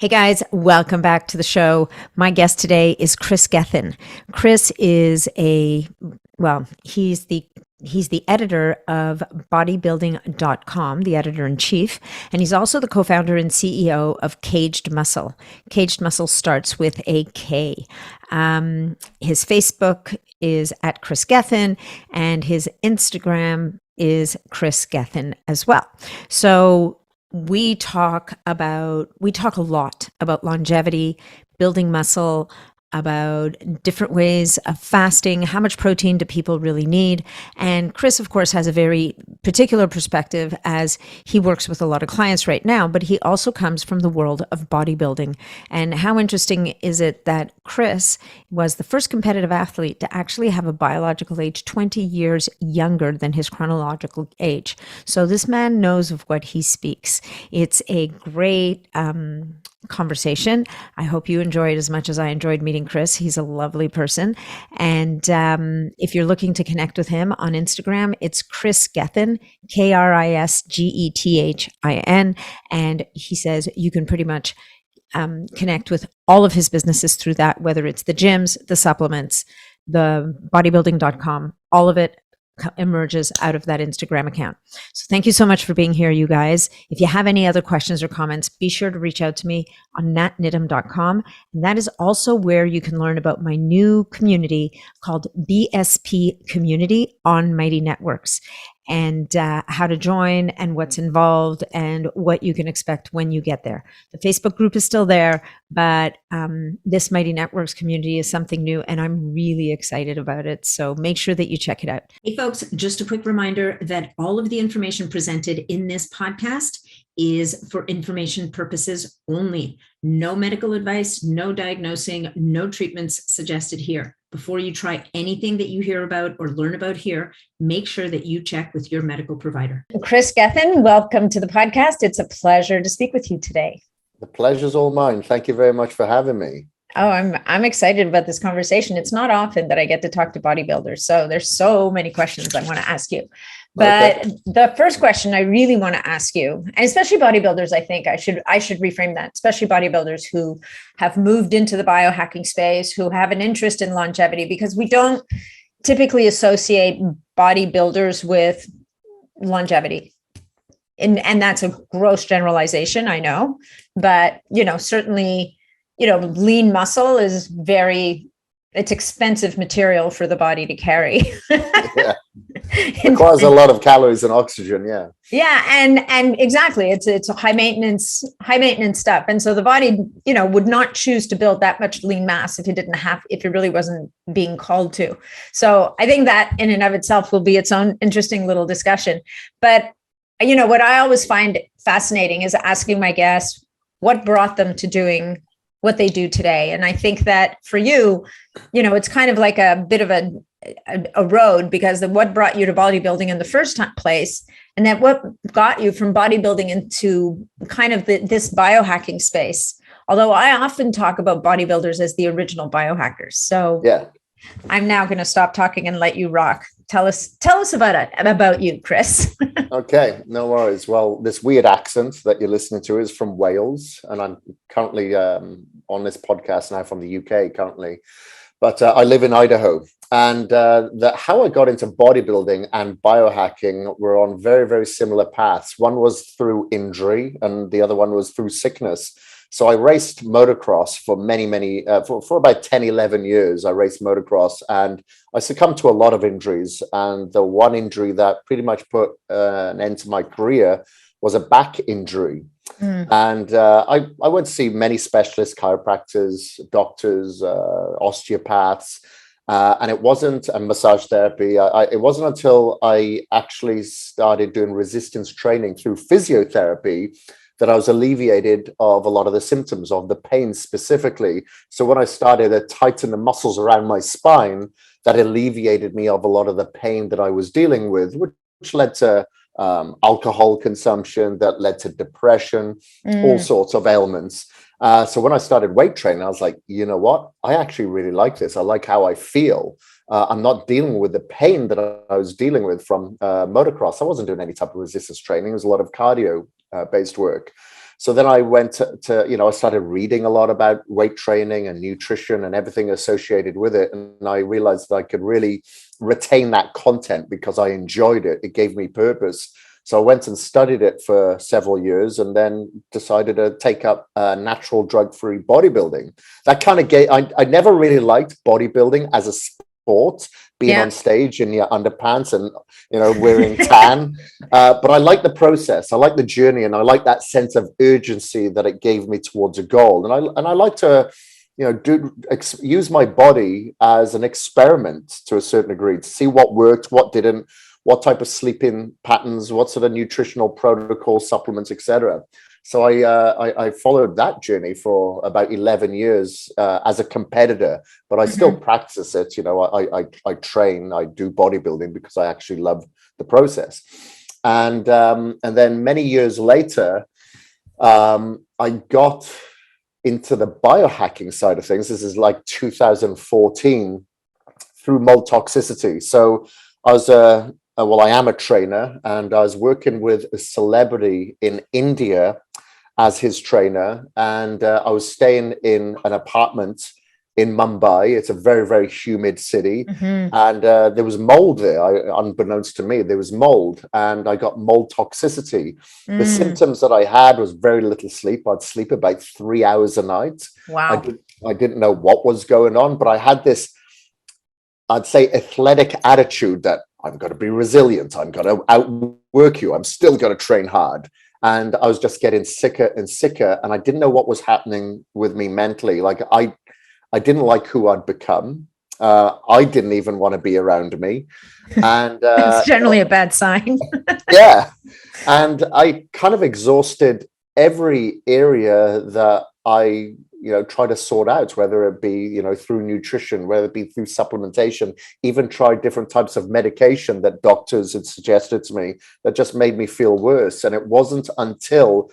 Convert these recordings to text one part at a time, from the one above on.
Hey guys, welcome back to the show. My guest today is Kris Gethin. Kris is he's the editor of bodybuilding.com, the editor in chief, and he's also the co-founder and CEO of Kaged Muscle. Kaged Muscle starts with a K. His Facebook is at Kris Gethin, and his Instagram is Kris Gethin as well. So we talk a lot about longevity, building muscle, about different ways of fasting, how much protein do people really need. And Kris, of course, has a very particular perspective as he works with a lot of clients right now, but he also comes from the world of bodybuilding. And how interesting is it that Kris was the first competitive athlete to actually have a biological age 20 years younger than his chronological age. So this man knows of what he speaks. It's a great conversation. I hope you enjoy it as much as I enjoyed meeting Kris. He's a lovely person. And if you're looking to connect with him on Instagram, it's Kris Gethin, KrisGethin. And he says you can pretty much connect with all of his businesses through that, whether it's the gyms, the supplements, the bodybuilding.com, all of it emerges out of that Instagram account. So thank you so much for being here, you guys. If you have any other questions or comments, be sure to reach out to me on Niddam.com. And that is also where you can learn about my new community called BSP Community on Mighty Networks, and how to join and what's involved and what you can expect when you get there. The Facebook group is still there, but this Mighty Networks community is something new, and I'm really excited about it. So make sure that you check it out. Hey folks, just a quick reminder that all of the information presented in this podcast is for information purposes only. No medical advice, no diagnosing, no treatments suggested here. Before you try anything that you hear about or learn about here, make sure that you check with your medical provider. Kris Gethin, welcome to the podcast. It's a pleasure to speak with you today. The pleasure's all mine. Thank you very much for having me. Oh, I'm excited about this conversation. It's not often that I get to talk to bodybuilders, so there's so many questions I want to ask you. But okay. The first question I really want to ask you, and especially bodybuilders, I think I should reframe that, especially bodybuilders who have moved into the biohacking space, who have an interest in longevity, because we don't typically associate bodybuilders with longevity. And that's a gross generalization, I know, but certainly, lean muscle is it's expensive material for the body to carry. Yeah. It requires a lot of calories and oxygen. Yeah. Yeah. And exactly. It's a high maintenance stuff. And so the body, would not choose to build that much lean mass if it really wasn't being called to. So I think that in and of itself will be its own interesting little discussion. But, what I always find fascinating is asking my guests what brought them to doing what they do today. And I think that for you, it's kind of like a bit of a road, because what brought you to bodybuilding in the first place, and then what got you from bodybuilding into kind of this biohacking space. Although I often talk about bodybuilders as the original biohackers. So yeah, I'm now going to stop talking and let you rock. Tell us about you, Kris. Okay, no worries. Well, this weird accent that you're listening to is from Wales, and I'm currently on this podcast now from the UK currently, but I live in Idaho. And how I got into bodybuilding and biohacking were on very, very similar paths. One was through injury, and the other one was through sickness. So I raced motocross for for about 10, 11 years. I raced motocross, and I succumbed to a lot of injuries. And the one injury that pretty much put an end to my career was a back injury. And I went to see many specialists, chiropractors, doctors, osteopaths, and massage therapy. It wasn't until I actually started doing resistance training through physiotherapy that I was alleviated of a lot of the symptoms of the pain specifically. So when I started to tighten the muscles around my spine, that alleviated me of a lot of the pain that I was dealing with, which led to alcohol consumption, that led to depression, all sorts of ailments. So when I started weight training, I was like, you know what? I actually really like this. I like how I feel. I'm not dealing with the pain that I was dealing with from motocross. I wasn't doing any type of resistance training. It was a lot of cardio based work. So then I went I started reading a lot about weight training and nutrition and everything associated with it. And I realized that I could really retain that content because I enjoyed it. It gave me purpose. So I went and studied it for several years and then decided to take up natural drug-free bodybuilding. That kind of I never really liked bodybuilding as a sport, being on stage in your underpants and, wearing tan. But I like the process. I like the journey. And I like that sense of urgency that it gave me towards a goal. And I like to, use my body as an experiment to a certain degree to see what worked, what didn't, what type of sleeping patterns, what sort of nutritional protocol, supplements, etc. So I followed that journey for about 11 years as a competitor, but I still practice it. I train, I do bodybuilding because I actually love the process. And then many years later, I got into the biohacking side of things. This is like 2014 through mold toxicity. So I was I am a trainer, and I was working with a celebrity in India as his trainer, and I was staying in an apartment in Mumbai. It's a very, very humid city, and there was mold there. Unbeknownst to me, there was mold, and I got mold toxicity. The symptoms that I had was very little sleep. I'd sleep about 3 hours a night. Wow. I didn't know what was going on, but I had this, I'd say, athletic attitude that I'm going to be resilient. I'm going to outwork you. I'm still going to train hard. And I was just getting sicker and sicker. And I didn't know what was happening with me mentally. Like I didn't like who I'd become. I didn't even want to be around me. And it's generally a bad sign. Yeah. And I kind of exhausted every area that I try to sort out, whether it be, through nutrition, whether it be through supplementation, even tried different types of medication that doctors had suggested to me that just made me feel worse. And it wasn't until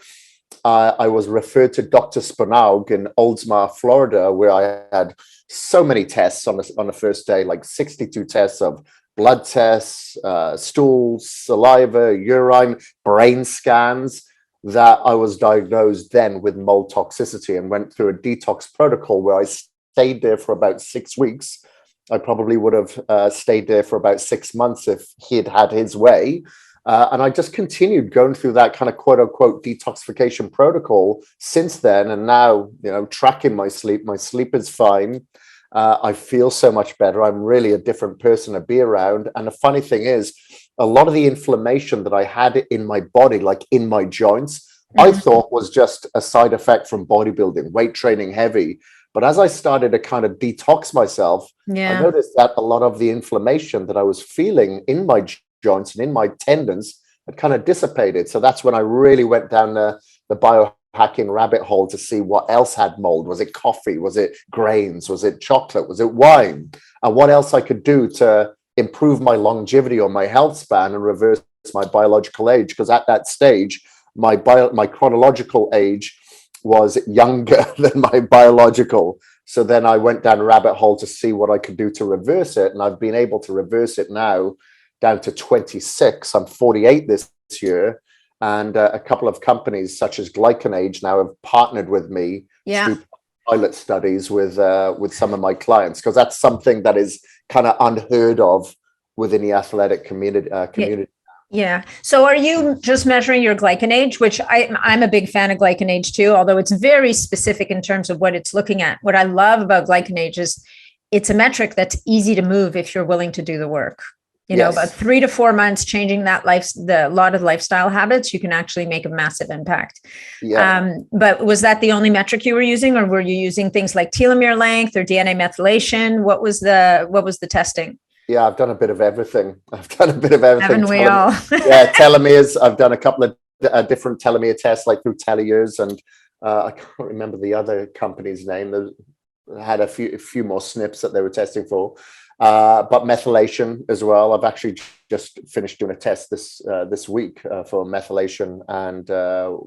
I was referred to Dr. Spanaug in Oldsmar, Florida, where I had so many tests on the first day, like 62 tests of blood tests, stool, saliva, urine, brain scans, that I was diagnosed then with mold toxicity and went through a detox protocol where I stayed there for about 6 weeks. I probably would have stayed there for about 6 months if he had had his way. And I just continued going through that kind of quote unquote detoxification protocol since then. And now, tracking my sleep is fine. I feel so much better. I'm really a different person to be around. And the funny thing is, a lot of the inflammation that I had in my body, like in my joints, I thought was just a side effect from bodybuilding, weight training heavy. But as I started to kind of detox myself, I noticed that a lot of the inflammation that I was feeling in my joints and in my tendons had kind of dissipated. So that's when I really went down the biohacking rabbit hole to see what else had mold. Was it coffee? Was it grains? Was it chocolate? Was it wine? And what else I could do to improve my longevity or my health span and reverse my biological age? Because at that stage, my chronological age was younger than my biological. So then I went down a rabbit hole to see what I could do to reverse it. And I've been able to reverse it now down to 26. I'm 48 this year. And a couple of companies such as Kaged now have partnered with me to do pilot studies with some of my clients, because that's something that is kind of unheard of within the athletic community. Yeah. So are you just measuring your glycan age, which I'm a big fan of glycan age too, although it's very specific in terms of what it's looking at. What I love about glycan age is it's a metric that's easy to move if you're willing to do the work. About 3 to 4 months, changing a lot of lifestyle habits, you can actually make a massive impact. Yeah. But was that the only metric you were using, or were you using things like telomere length or DNA methylation? What was the testing? Yeah, I've done a bit of everything. Haven't we all? Yeah, telomeres. I've done a couple of different telomere tests, like through Telomeres, and I can't remember the other company's name. They had a few more SNPs that they were testing for. But methylation as well. I've actually just finished doing a test this week for methylation and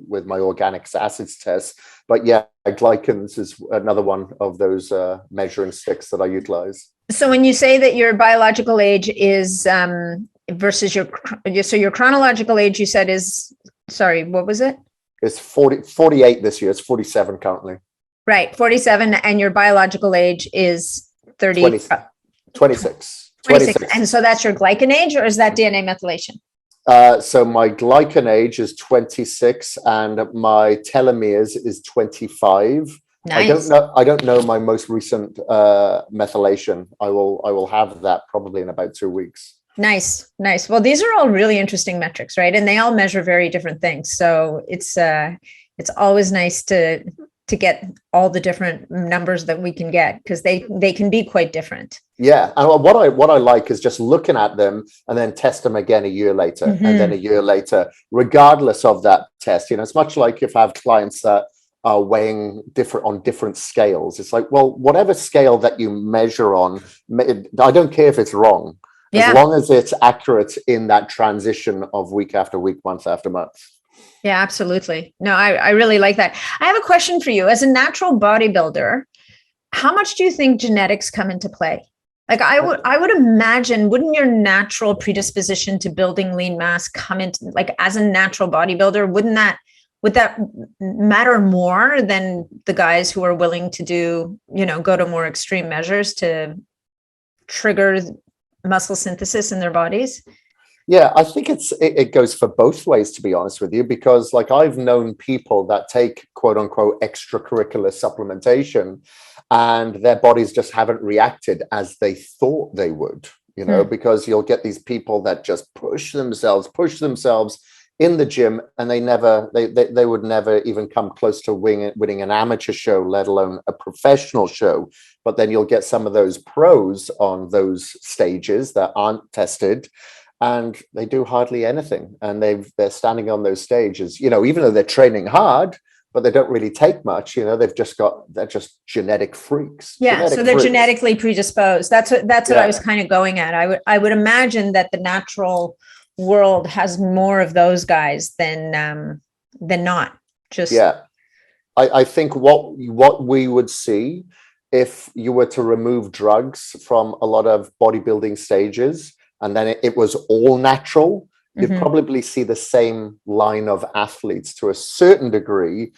with my organic acids test. But yeah, glycans is another one of those measuring sticks that I utilize. So when you say that your biological age is versus your chronological age, you said is, sorry, what was it? It's 48 this year. It's 47 currently. Right. 47. And your biological age is 30. 26. 26. And so that's your glycan age, or is that DNA methylation? So my glycan age is 26 and my telomeres is 25. Nice. I don't know my most recent methylation. I will have that probably in about 2 weeks. Nice. Well, these are all really interesting metrics, right? And they all measure very different things. So it's always nice to get all the different numbers that we can get, because they can be quite different. Yeah. And what I like is just looking at them and then test them again a year later, and then a year later, regardless of that test. It's much like if I have clients that are weighing different scales. It's like, well, whatever scale that you measure on, I don't care if it's wrong. As long as it's accurate in that transition of week after week, month after month. Yeah, absolutely. No, I really like that. I have a question for you. As a natural bodybuilder, how much do you think genetics come into play? Like I would imagine, wouldn't your natural predisposition to building lean mass come into, like, as a natural bodybuilder, would that matter more than the guys who are willing to do, go to more extreme measures to trigger muscle synthesis in their bodies? Yeah, I think it goes for both ways, to be honest with you, because like I've known people that take quote unquote extracurricular supplementation and their bodies just haven't reacted as they thought they would, because you'll get these people that just push themselves in the gym, and they would never even come close to winning an amateur show, let alone a professional show. But then you'll get some of those pros on those stages that aren't tested, and they do hardly anything, and they're standing on those stages, even though they're training hard, but they don't really take much. They're just genetic freaks. Yeah, so they're genetically predisposed. That's what I was kind of going at. I would imagine that the natural world has more of those guys than not. I think what we would see if you were to remove drugs from a lot of bodybuilding stages, and then it was all natural, you'd probably see the same line of athletes to a certain degree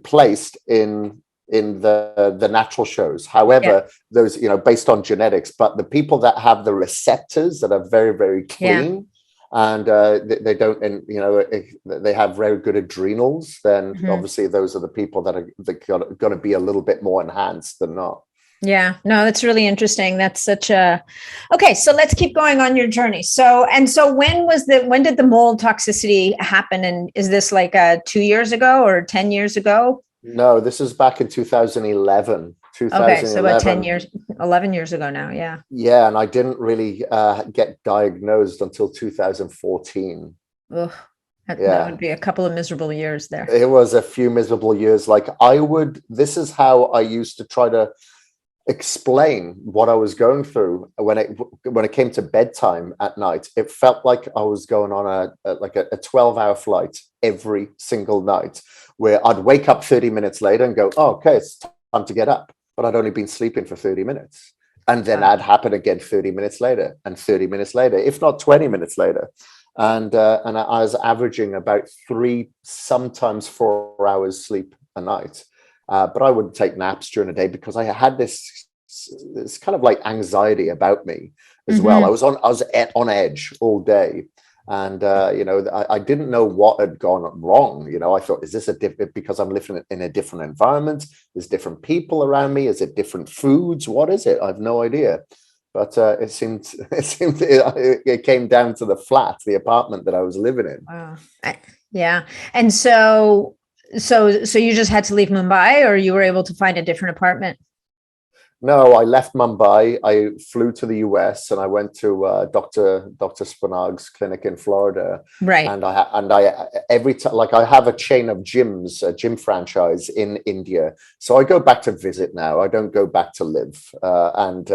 placed in the natural shows. However, those, based on genetics, but the people that have the receptors that are very, very clean, and they don't, and they have very good adrenals, then obviously those are the people that are going to be a little bit more enhanced than not. Yeah, no, that's really interesting. That's okay. So let's keep going on your journey. So when did the mold toxicity happen? And is this like 2 years ago or 10 years ago? No, this is back in 2011. Okay, so about 11 years ago now. Yeah. Yeah. And I didn't really get diagnosed until 2014. Ugh. That would be a couple of miserable years there. It was a few miserable years. This is how I used to try to explain what I was going through when it came to bedtime at night. It felt like I was going on a 12-hour flight every single night, where I'd wake up 30 minutes later and go, oh, okay, it's time to get up. But I'd only been sleeping for 30 minutes. And then that'd happen again 30 minutes later and 30 minutes later, if not 20 minutes later. And I was averaging about 3, sometimes 4 hours sleep a night. But I wouldn't take naps during the day because I had this kind of like anxiety about me as well. I was on edge all day. And, I didn't know what had gone wrong. I thought, is this because I'm living in a different environment? There's different people around me. Is it different foods? What is it? I have no idea. But it came down to the flat, the apartment that I was living in. Wow. Yeah. And so you just had to leave Mumbai, or you were able to find a different apartment? No, I left Mumbai. I flew to the US and I went to Dr. Spanag's clinic in Florida. Right. And I every time, like, I have a chain of gyms, a gym franchise in India. So I go back to visit now. I don't go back to live. And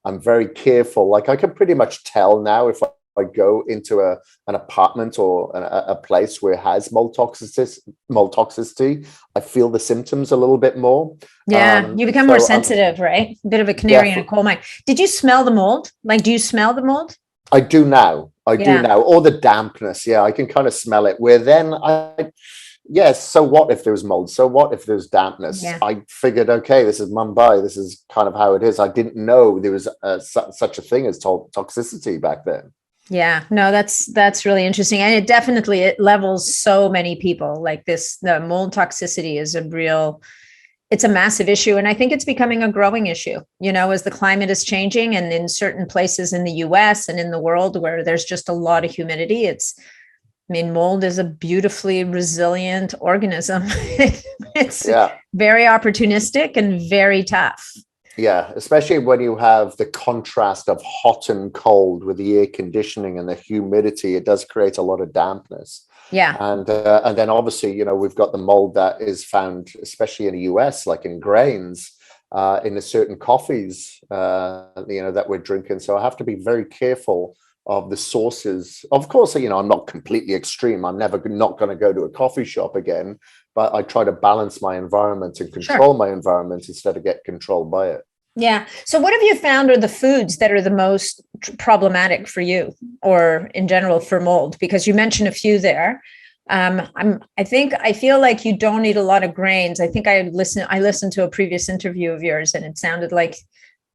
I'm very careful. Like, I can pretty much tell now if I go into an apartment or a place where it has mold toxicity, I feel the symptoms a little bit more. Yeah, you become more sensitive, right? A bit of a canary in a coal mine. Did you smell the mold? Like, do you smell the mold? I do now. I do Yeah. now. Or the dampness. Yeah, I can kind of smell it. Where then yes, so what if there's mold? So what if there's dampness? Yeah. I figured, okay, this is Mumbai. This is kind of how it is. I didn't know there was such a thing as toxicity back then. Yeah, no, that's really interesting. And it levels so many people. Like the mold toxicity is it's a massive issue. And I think it's becoming a growing issue, as the climate is changing and in certain places in the US and in the world where there's just a lot of humidity. Mold is a beautifully resilient organism. It's Yeah. very opportunistic and very tough. Yeah, especially when you have the contrast of hot and cold with the air conditioning and the humidity, it does create a lot of dampness. Yeah. And then obviously, we've got the mold that is found, especially in the US, like in grains, in the certain coffees, that we're drinking. So I have to be very careful of the sources. Of course, I'm not completely extreme. I'm never not going to go to a coffee shop again, but I try to balance my environment and control my environment instead of get controlled by it. Yeah. So what have you found are the foods that are the most problematic for you or in general for mold? Because you mentioned a few there. I feel like you don't eat a lot of grains. I think I listened to a previous interview of yours and it sounded like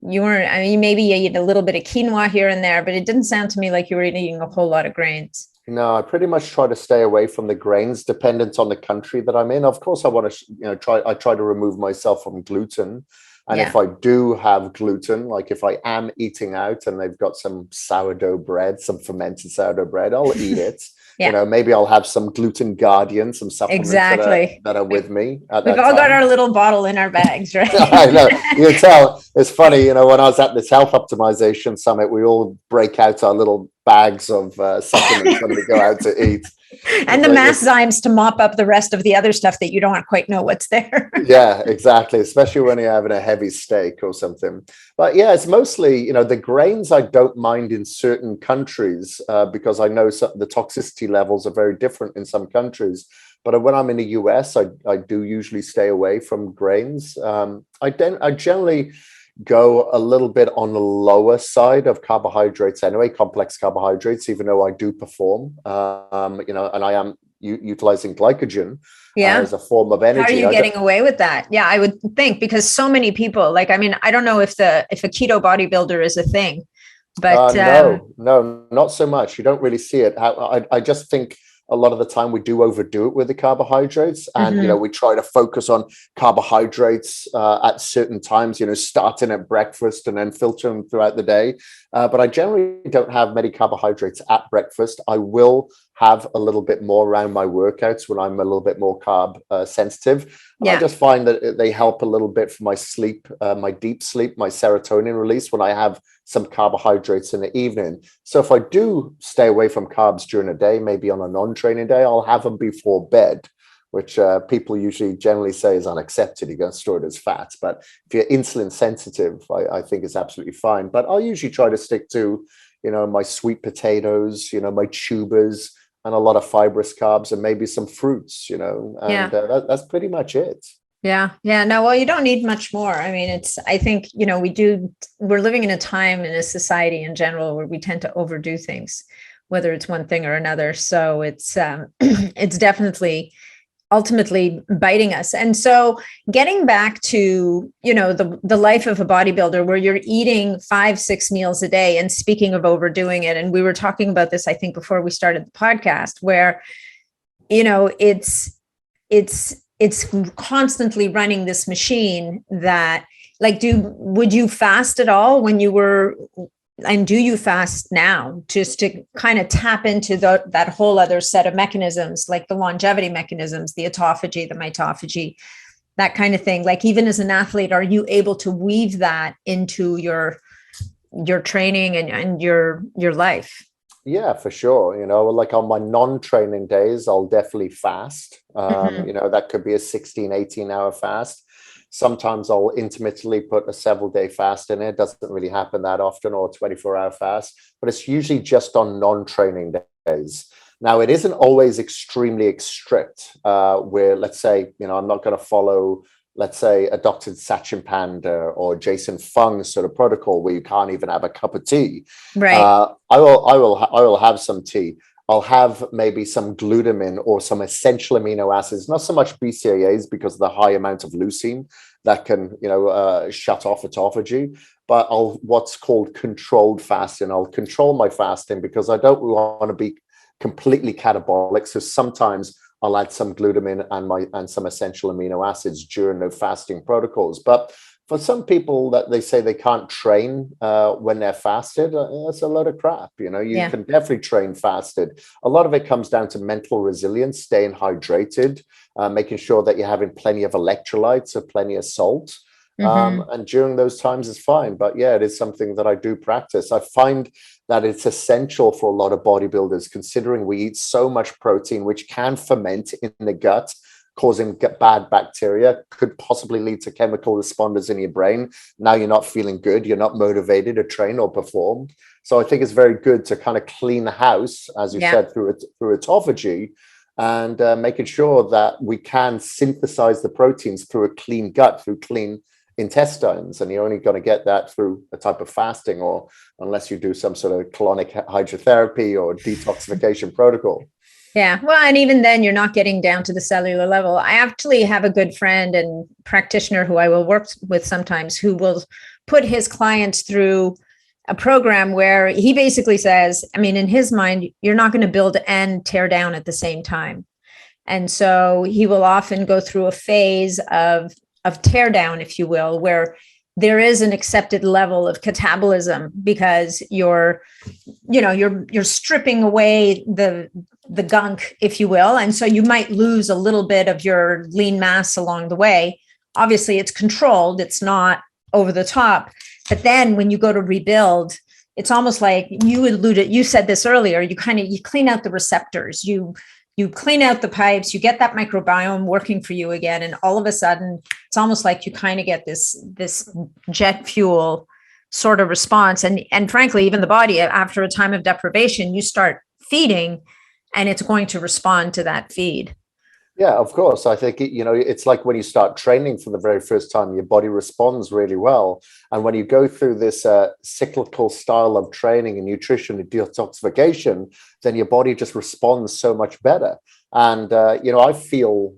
you weren't, maybe you eat a little bit of quinoa here and there, but it didn't sound to me like you were eating a whole lot of grains. No, I pretty much try to stay away from the grains, dependent on the country that I'm in. Of course, I want to, I try to remove myself from gluten. And if I do have gluten, like if I am eating out and they've got some sourdough bread, some fermented sourdough bread, I'll eat it. Maybe I'll have some gluten guardian, some supplements that are with me. We've all got our little bottle in our bags, right? I know. You can tell. It's funny, when I was at this health optimization summit, we all break out our little bags of supplements when we go out to eat. And the masszymes to mop up the rest of the other stuff that you don't quite know what's there. Yeah, exactly. Especially when you're having a heavy steak or something. But yeah, it's mostly, the grains I don't mind in certain countries because I know the toxicity levels are very different in some countries. But when I'm in the US, I do usually stay away from grains. I generally go a little bit on the lower side of carbohydrates anyway, complex carbohydrates, even though I do perform, and I am utilizing glycogen as a form of energy. How are you getting away with that? Yeah, I would think, because so many people, I don't know if a keto bodybuilder is a thing, but no, not so much. You don't really see it. I just think a lot of the time we do overdo it with the carbohydrates, and we try to focus on carbohydrates at certain times, starting at breakfast and then filtering throughout the day. But I generally don't have many carbohydrates at breakfast. I will have a little bit more around my workouts when I'm a little bit more carb sensitive. I just find that they help a little bit for my sleep, my deep sleep, my serotonin release when I have some carbohydrates in the evening. So if I do stay away from carbs during the day, maybe on a non-training day, I'll have them before bed, which people usually generally say is unaccepted. You're going to store it as fat. But if you're insulin sensitive, I think it's absolutely fine. But I'll usually try to stick to, my sweet potatoes, my tubers, and a lot of fibrous carbs and maybe some fruits, that's pretty much it. Yeah. No, well, you don't need much more. I think, we're living in a time in a society in general where we tend to overdo things, whether it's one thing or another. So it's definitely ultimately biting us. And so getting back to, the life of a bodybuilder where you're eating 5-6 meals a day, and speaking of overdoing it, and we were talking about this, I think, before we started the podcast, where, it's constantly running this machine that would you fast at all when you were, and do you fast now, just to kind of tap into that whole other set of mechanisms, like the longevity mechanisms, the autophagy, the mitophagy, that kind of thing? Like, even as an athlete, are you able to weave that into your training and your life? Yeah, for sure. Like on my non-training days, I'll definitely fast. That could be a 16, 18-hour fast. Sometimes I'll intermittently put a several-day fast in it. Doesn't really happen that often, or a 24-hour fast, but it's usually just on non-training days. Now, it isn't always extremely strict, where, let's say, I'm not going to follow let's say a Dr. Sachin Panda or Jason Fung's sort of protocol where you can't even have a cup of tea. Right. I will have some tea. I'll have maybe some glutamine or some essential amino acids, not so much BCAAs because of the high amount of leucine that can, shut off autophagy, but I'll what's called controlled fasting. I'll control my fasting because I don't want to be completely catabolic. So sometimes I'll add some glutamine and some essential amino acids during the fasting protocols. But for some people that they say they can't train when they're fasted, that's a load of crap. You can definitely train fasted. A lot of it comes down to mental resilience, staying hydrated, making sure that you're having plenty of electrolytes or plenty of salt. And during those times is fine. But yeah, it is something that I do practice. I find that it's essential for a lot of bodybuilders, considering we eat so much protein, which can ferment in the gut, causing bad bacteria, could possibly lead to chemical responders in your brain. Now you're not feeling good. You're not motivated to train or perform. So I think it's very good to kind of clean the house, as you said, through autophagy, and making sure that we can synthesize the proteins through a clean gut, through clean intestines. And you're only going to get that through a type of fasting, or unless you do some sort of colonic hydrotherapy or detoxification protocol. Yeah. Well, and even then you're not getting down to the cellular level. I actually have a good friend and practitioner who I will work with sometimes, who will put his clients through a program where he basically says, I mean, in his mind, you're not going to build and tear down at the same time. And so he will often go through a phase of tear down, if you will, where there is an accepted level of catabolism because you're stripping away the gunk, if you will. And so you might lose a little bit of your lean mass along the way. Obviously, it's controlled. It's not over the top. But then when you go to rebuild, it's almost like you said this earlier, you clean out the receptors, you clean out the pipes, you get that microbiome working for you again. And all of a sudden, it's almost like you kind of get this jet fuel sort of response. And frankly, even the body, after a time of deprivation, you start feeding and it's going to respond to that feed. Yeah, of course. I think, it's like when you start training for the very first time, your body responds really well. And when you go through this cyclical style of training and nutrition and detoxification, then your body just responds so much better. And, I feel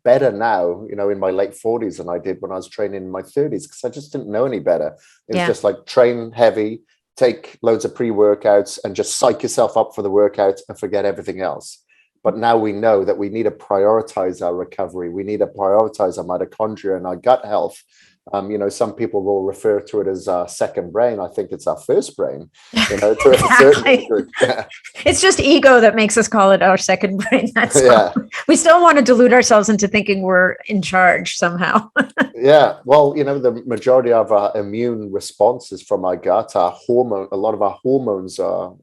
better now, in my late 40s than I did when I was training in my 30s, because I just didn't know any better. It was just like train heavy, take loads of pre-workouts and just psych yourself up for the workout and forget everything else. But now we know that we need to prioritize our recovery. We need to prioritize our mitochondria and our gut health. Some people will refer to it as our second brain. I think it's our first brain. Exactly. It's just ego that makes us call it our second brain. That's we still want to delude ourselves into thinking we're in charge somehow. Yeah. Well, the majority of our immune response is from our gut. A lot of our hormones are,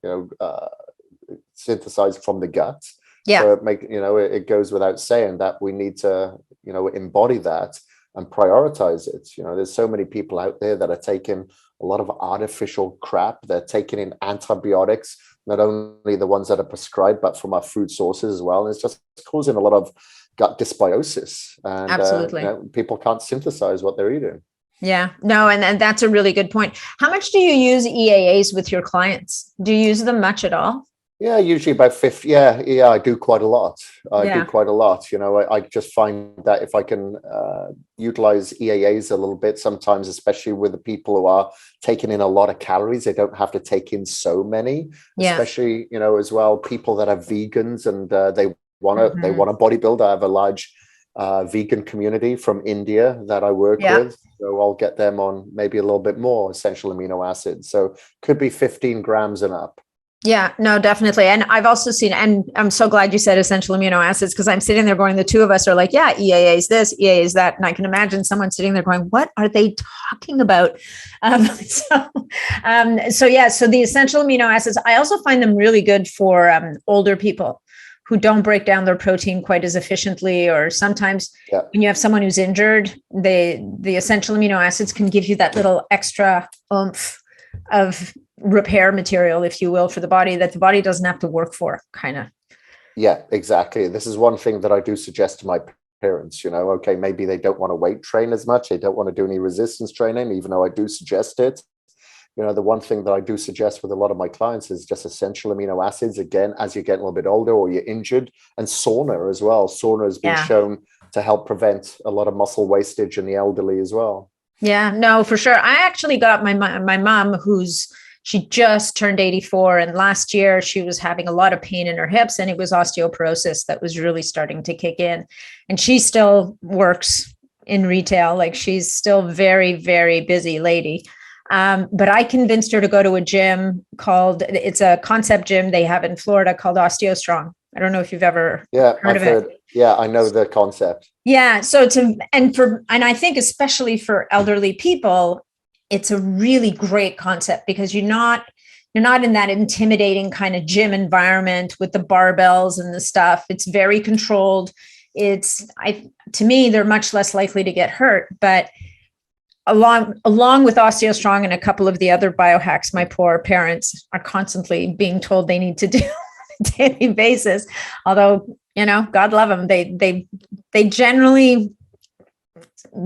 synthesized from the gut. Yeah. So it goes without saying that we need to, embody that and prioritize it. There's so many people out there that are taking a lot of artificial crap. They're taking in antibiotics, not only the ones that are prescribed, but from our food sources as well. And it's just causing a lot of gut dysbiosis. And absolutely, people can't synthesize what they're eating. Yeah, no, and that's a really good point. How much do you use EAAs with your clients? Do you use them much at all? Yeah, usually about 50. Yeah, I do quite a lot. I just find that if I can utilize EAAs a little bit, sometimes, especially with the people who are taking in a lot of calories, they don't have to take in so many. Especially, as well, people that are vegans and they want to bodybuild. I have a large vegan community from India that I work with. So I'll get them on maybe a little bit more essential amino acids. So could be 15 grams and up. Yeah, no, definitely. And I've also seen, and I'm so glad you said essential amino acids, because I'm sitting there going, the two of us are like, yeah, EAA is this, EAA is that. And I can imagine someone sitting there going, what are they talking about? So the essential amino acids, I also find them really good for older people who don't break down their protein quite as efficiently, or sometimes when you have someone who's injured, the essential amino acids can give you that little extra oomph of repair material, if you will, for the body that the body doesn't have to work for, kind of. Yeah, exactly. This is one thing that I do suggest to my appearance. Okay, maybe they don't want to weight train as much. They don't want to do any resistance training, even though I do suggest it. The one thing that I do suggest with a lot of my clients is just essential amino acids, again, as you get a little bit older or you're injured, and sauna as well. Sauna has been shown to help prevent a lot of muscle wastage in the elderly as well. Yeah, no, for sure. I actually got my mom, she just turned 84. And last year she was having a lot of pain in her hips, and it was osteoporosis that was really starting to kick in. And she still works in retail. Like, she's still very, very busy lady. But I convinced her to go to a gym it's a concept gym they have in Florida called OsteoStrong. I don't know if you've ever heard of it. Yeah, I know the concept. Yeah. So and I think especially for elderly people, it's a really great concept, because you're not in that intimidating kind of gym environment with the barbells and the stuff. It's very controlled. To me, they're much less likely to get hurt, but along with OsteoStrong and a couple of the other biohacks my poor parents are constantly being told they need to do on a daily basis. Although, God love them, they generally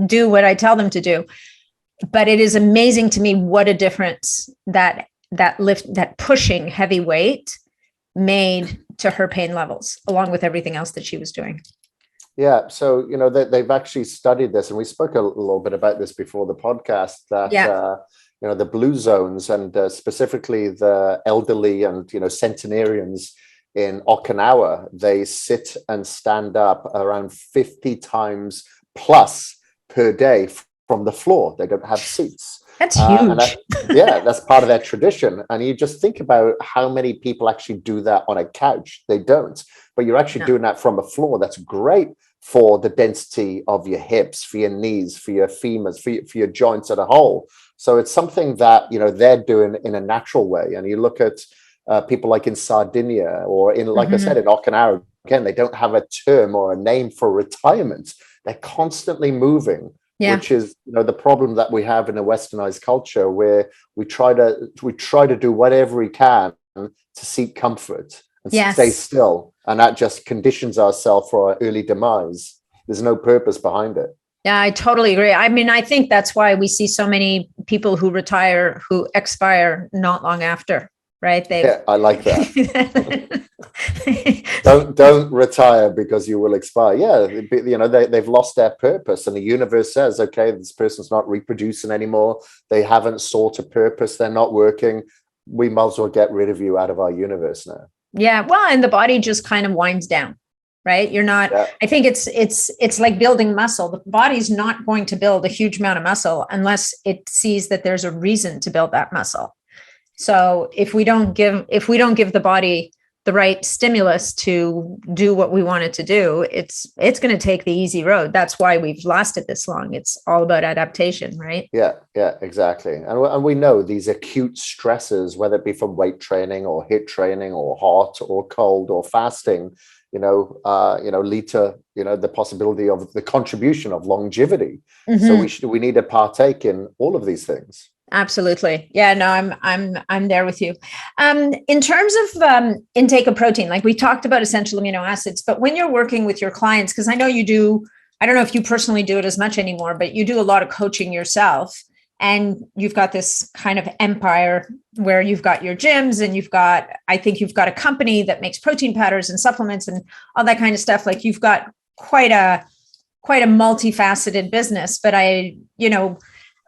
do what I tell them to do. But it is amazing to me what a difference that pushing heavy weight made to her pain levels, along with everything else that she was doing. Yeah, so they've actually studied this, and we spoke a little bit about this before the podcast. That the blue zones, and specifically the elderly and centenarians in Okinawa, they sit and stand up around 50 times plus per day from the floor. They don't have seats. That's huge. That's part of their tradition. And you just think about how many people actually do that on a couch. They don't, but you're actually doing that from a floor. That's great for the density of your hips, for your knees, for your femurs, for your joints as a whole. So it's something that they're doing in a natural way. And you look at people like in Sardinia, or I said, in Okinawa, again, they don't have a term or a name for retirement. They're constantly moving. Yeah. Which is the problem that we have in a westernized culture, where we try to do whatever we can to seek comfort and stay still, and that just conditions ourselves for our early demise. There's no purpose behind it. Yeah, I totally agree. I mean, I think that's why we see so many people who retire who expire not long after, right? I like that. don't retire because you will expire. They've lost their purpose, and the universe says, okay, this person's not reproducing anymore. They haven't sought a purpose. They're not working. We might as well get rid of you out of our universe now. Yeah. Well, and the body just kind of winds down, right? You're not, I think it's like building muscle. The body's not going to build a huge amount of muscle unless it sees that there's a reason to build that muscle. So if we don't give the body the right stimulus to do what we want it to do, it's going to take the easy road. That's why we've lasted this long. It's all about adaptation, right? Yeah, exactly. And we know these acute stresses, whether it be from weight training or HIIT training or hot or cold or fasting, lead to the possibility of the contribution of longevity. Mm-hmm. So we need to partake in all of these things. Absolutely. Yeah, no, I'm there with you. In terms of intake of protein, like we talked about essential amino acids, but when you're working with your clients, because I know you do, I don't know if you personally do it as much anymore, but you do a lot of coaching yourself, and you've got this kind of empire where you've got your gyms, and I think you've got a company that makes protein powders and supplements and all that kind of stuff. Like, you've got quite a multifaceted business, but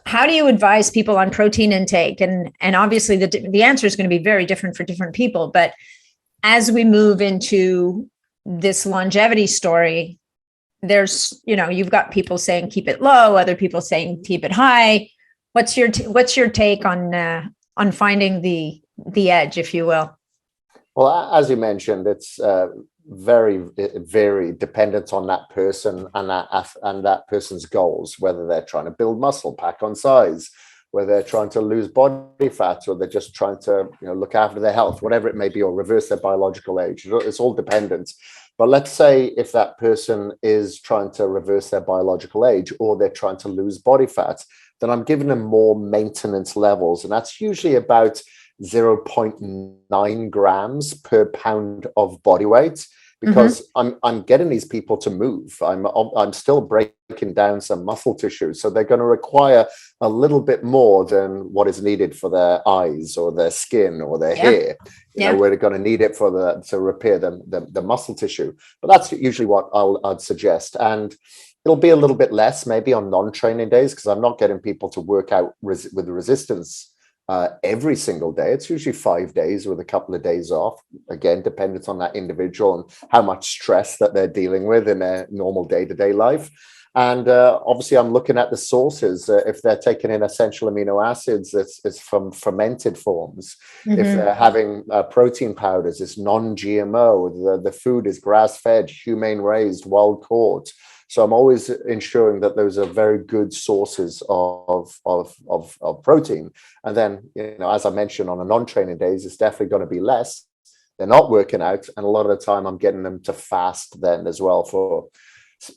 how do you advise people on protein intake? And obviously the answer is going to be very different for different people. But as we move into this longevity story, there's, you've got people saying keep it low, other people saying keep it high. What's your take on finding the edge, if you will? Well, as you mentioned, it's very, very dependent on that person and that person's goals, whether they're trying to build muscle, pack on size, whether they're trying to lose body fat, or they're just trying to look after their health, whatever it may be, or reverse their biological age. It's all dependent. But let's say if that person is trying to reverse their biological age, or they're trying to lose body fat, then I'm giving them more maintenance levels, and that's usually about 0.9 grams per pound of body weight. because I'm getting these people to move. I'm still breaking down some muscle tissue, so they're going to require a little bit more than what is needed for their eyes or their skin or their hair. You know, we're going to need it to repair the muscle tissue. But that's usually what I'd suggest, and it'll be a little bit less maybe on non-training days, because I'm not getting people to work out with the resistance every single day. It's usually 5 days with a couple of days off, again dependent on that individual and how much stress that they're dealing with in their normal day-to-day life. And obviously I'm looking at the sources. If they're taking in essential amino acids, it's from fermented forms. If they're having protein powders, it's non-GMO. The food is grass-fed, humane raised, wild caught. So I'm always ensuring that those are very good sources of protein. And then, you know, as I mentioned, on a non-training days, it's definitely going to be less. They're not working out. And a lot of the time I'm getting them to fast then as well for,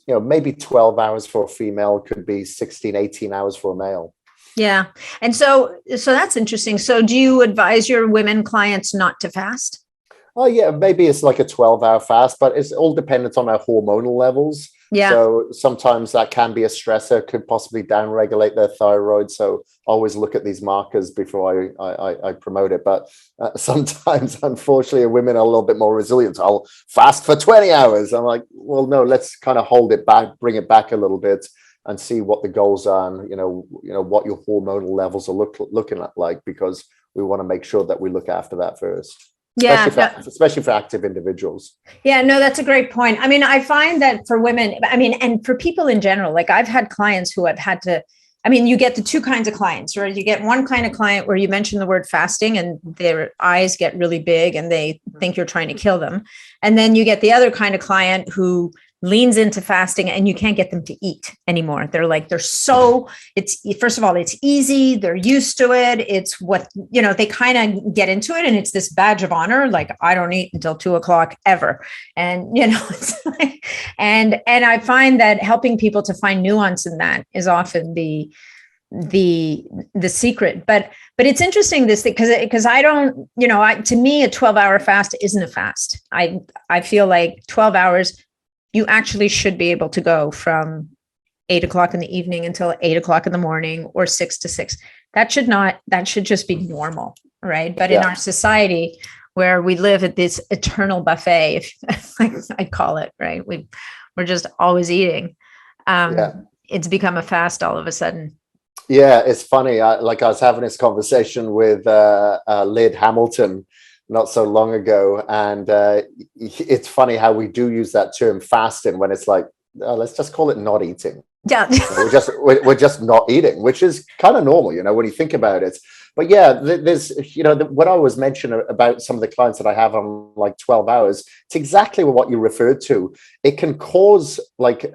you know, maybe 12 hours for a female, could be 16, 18 hours for a male. Yeah. And so that's interesting. So do you advise your women clients not to fast? Oh yeah, maybe it's like a 12-hour fast, but it's all dependent on our hormonal levels. Yeah. So sometimes that can be a stressor, could possibly downregulate their thyroid. So always look at these markers before I promote it. But sometimes, unfortunately, women are a little bit more resilient. I'll fast for 20 hours. I'm like, well, no, let's kind of hold it back, bring it back a little bit, and see what the goals are, and you know what your hormonal levels are looking at like, because we want to make sure that we look after that first. Especially for active individuals. Yeah, no, that's a great point. I mean, I find that for women, I mean, and for people in general, like I've had clients who have had to, I mean, you get the two kinds of clients, right? You get one kind of client where you mention the word fasting and their eyes get really big and they think you're trying to kill them. And then you get the other kind of client who leans into fasting and you can't get them to eat anymore. First of all, it's easy. They're used to it. It's what, you know, they kind of get into it and it's this badge of honor. Like, I don't eat until 2:00 ever. And, you know, it's like, and I find that helping people to find nuance in that is often the secret. But it's interesting this thing, because I don't, you know, to me, a 12-hour fast isn't a fast. I feel like 12 hours, you actually should be able to go from 8:00 in the evening until 8:00 in the morning, or 6 to 6. That should just be normal, right? But in our society where we live at this eternal buffet, if I call it, right? We're just always eating. It's become a fast all of a sudden. Yeah, it's funny. I was having this conversation with Lyd Hamilton not so long ago, and it's funny how we do use that term fasting when it's like, let's just call it not eating. Yeah. we're just not eating, which is kind of normal, you know, when you think about it. But yeah, there's, you know, what I was mentioning about some of the clients that I have on like 12 hours, it's exactly what you referred to. It can cause like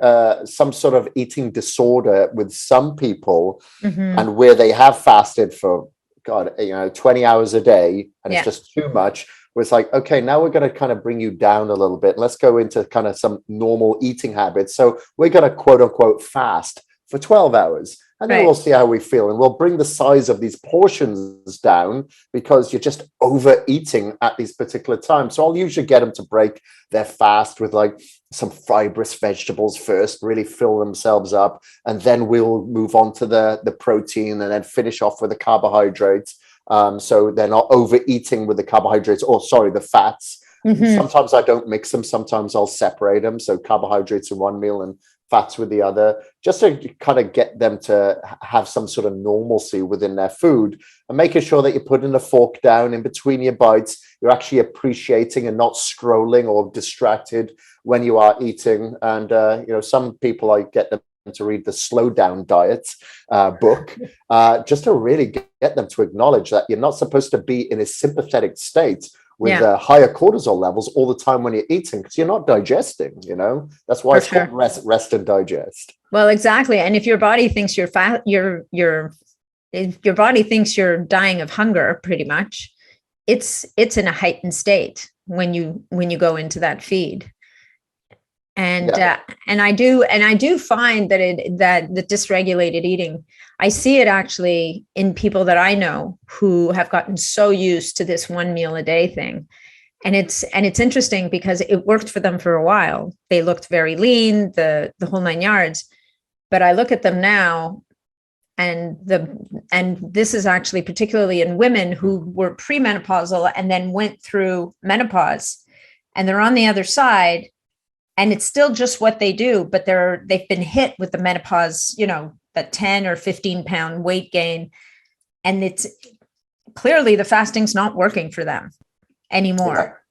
some sort of eating disorder with some people, and where they have fasted for, God, you know, 20 hours a day, and it's just too much. Where it's like, okay, now we're going to kind of bring you down a little bit. Let's go into kind of some normal eating habits. So we're going to quote unquote fast for 12 hours. And then we'll see how we feel. And we'll bring the size of these portions down, because you're just overeating at these particular times. So I'll usually get them to break their fast with like some fibrous vegetables first, really fill themselves up. And then we'll move on to the protein, and then finish off with the carbohydrates. So they're not overeating with the carbohydrates, the fats. Sometimes I don't mix them. Sometimes I'll separate them. So carbohydrates in one meal and fats with the other, just to kind of get them to have some sort of normalcy within their food, and making sure that you're putting the fork down in between your bites. You're actually appreciating and not scrolling or distracted when you are eating. And, you know, some people, I get them to read the Slow Down Diet book, just to really get them to acknowledge that you're not supposed to be in a sympathetic state with higher cortisol levels all the time when you're eating, because you're not digesting, you know. That's why it's called rest and digest. Well, exactly. And if your body thinks you're fat, if your body thinks you're dying of hunger, pretty much, it's in a heightened state when you go into that feed. And I do find that the dysregulated eating, I see it actually in people that I know who have gotten so used to this one meal a day thing, And it's interesting because it worked for them for a while. They looked very lean, the whole nine yards. But I look at them now, and this is actually particularly in women who were premenopausal and then went through menopause, and they're on the other side, and it's still just what they do, but they've been hit with the menopause, that 10 or 15 pound weight gain, and it's clearly the fasting's not working for them anymore.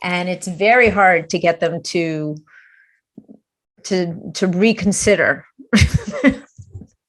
Yeah. And it's very hard to get them to reconsider.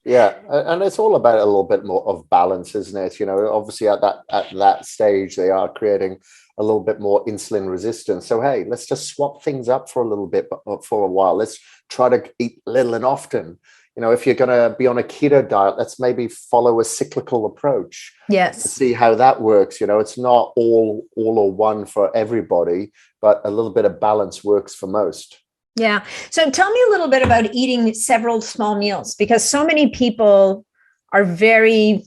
Yeah, and it's all about a little bit more of balance, isn't it? Obviously at that stage, they are creating a little bit more insulin resistance. So, hey, let's just swap things up for a little bit, for a while. Let's try to eat little and often. If you're going to be on a keto diet, let's maybe follow a cyclical approach. Yes. To see how that works. It's not all or one for everybody, but a little bit of balance works for most. Yeah. So tell me a little bit about eating several small meals, because so many people are really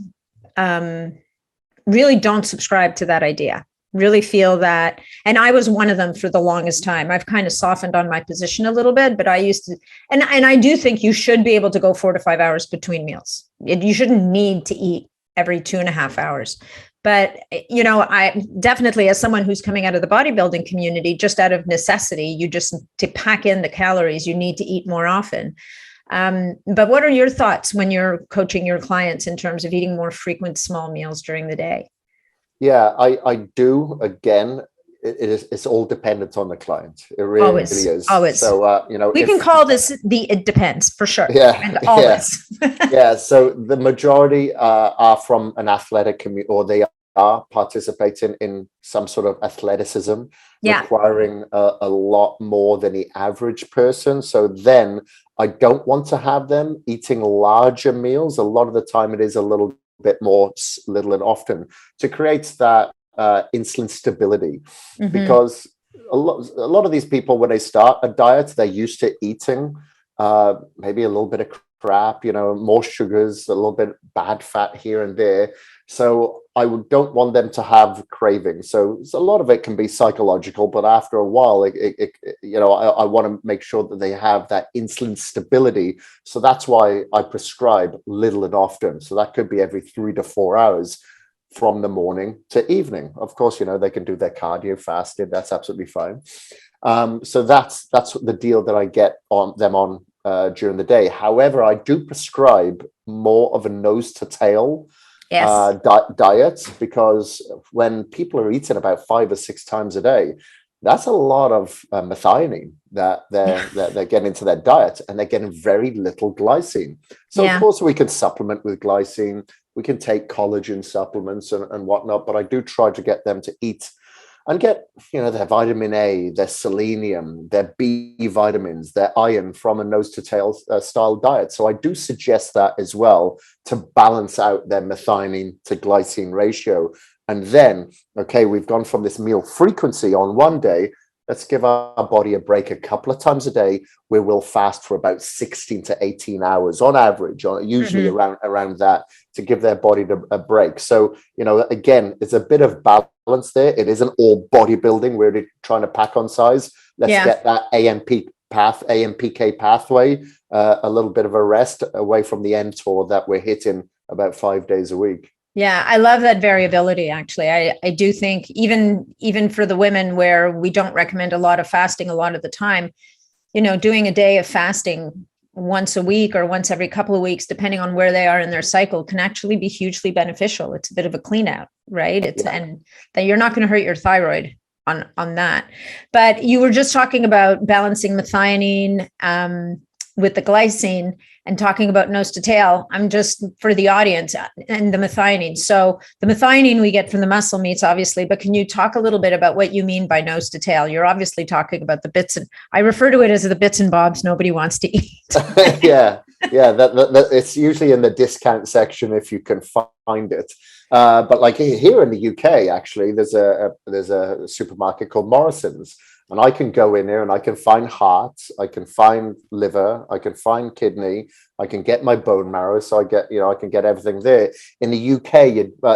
don't subscribe to that idea, really feel that. And I was one of them for the longest time. I've kind of softened on my position a little bit, but I used to, and I do think you should be able to go 4 to 5 hours between meals. You shouldn't need to eat every 2.5 hours. But, I definitely, as someone who's coming out of the bodybuilding community, just out of necessity, to pack in the calories, you need to eat more often. But what are your thoughts when you're coaching your clients in terms of eating more frequent small meals during the day? Yeah, I do. Again, it's all dependent on the client. It really is. Always. So, we can call this it depends for sure. Yeah. And always. Yeah. So the majority are from an athletic community, or they are participating in some sort of athleticism, requiring a lot more than the average person. So then I don't want to have them eating larger meals. A lot of the time it is a little bit more little and often to create that insulin stability. Mm-hmm. Because a lot of these people, when they start a diet, they're used to eating maybe a little bit of crap, more sugars, a little bit bad fat here and there. So I don't want them to have cravings. So a lot of it can be psychological, but after a while, I want to make sure that they have that insulin stability. So that's why I prescribe little and often. So that could be every 3 to 4 hours from the morning to evening. Of course, they can do their cardio fasted. That's absolutely fine. So that's the deal that I get on during the day. However, I do prescribe more of a nose to tail diet, because when people are eating about 5 or 6 times a day, that's a lot of methionine that they're getting into their diet, and they're getting very little glycine. So of course we can supplement with glycine, we can take collagen supplements and whatnot, but I do try to get them to eat and get, their vitamin A, their selenium, their B vitamins, their iron from a nose to tail style diet. So I do suggest that as well, to balance out their methionine to glycine ratio. And then, okay, we've gone from this meal frequency on one day. Let's give our body a break a couple of times a day, where we'll fast for about 16 to 18 hours on average, or usually around that, to give their body a break. So, again, it's a bit of balance there. It isn't all bodybuilding. We're trying to pack on size. Let's get that AMPK pathway, a little bit of a rest away from the mTOR that we're hitting about 5 days a week. Yeah, I love that variability, actually. I do think even for the women, where we don't recommend a lot of fasting a lot of the time, doing a day of fasting once a week or once every couple of weeks, depending on where they are in their cycle, can actually be hugely beneficial. It's a bit of a clean out, right? And that you're not going to hurt your thyroid on that. But you were just talking about balancing methionine with the glycine, and talking about nose to tail. I'm just for the audience, and the methionine. So the methionine we get from the muscle meats, obviously, but can you talk a little bit about what you mean by nose to tail? You're obviously talking about the bits, and I refer to it as the bits and bobs nobody wants to eat. Yeah. That it's usually in the discount section if you can find it. But like here in the UK, actually, there's a supermarket called Morrison's. And I can go in there and I can find heart, I can find liver, I can find kidney, I can get my bone marrow. So I can get everything there. In the UK,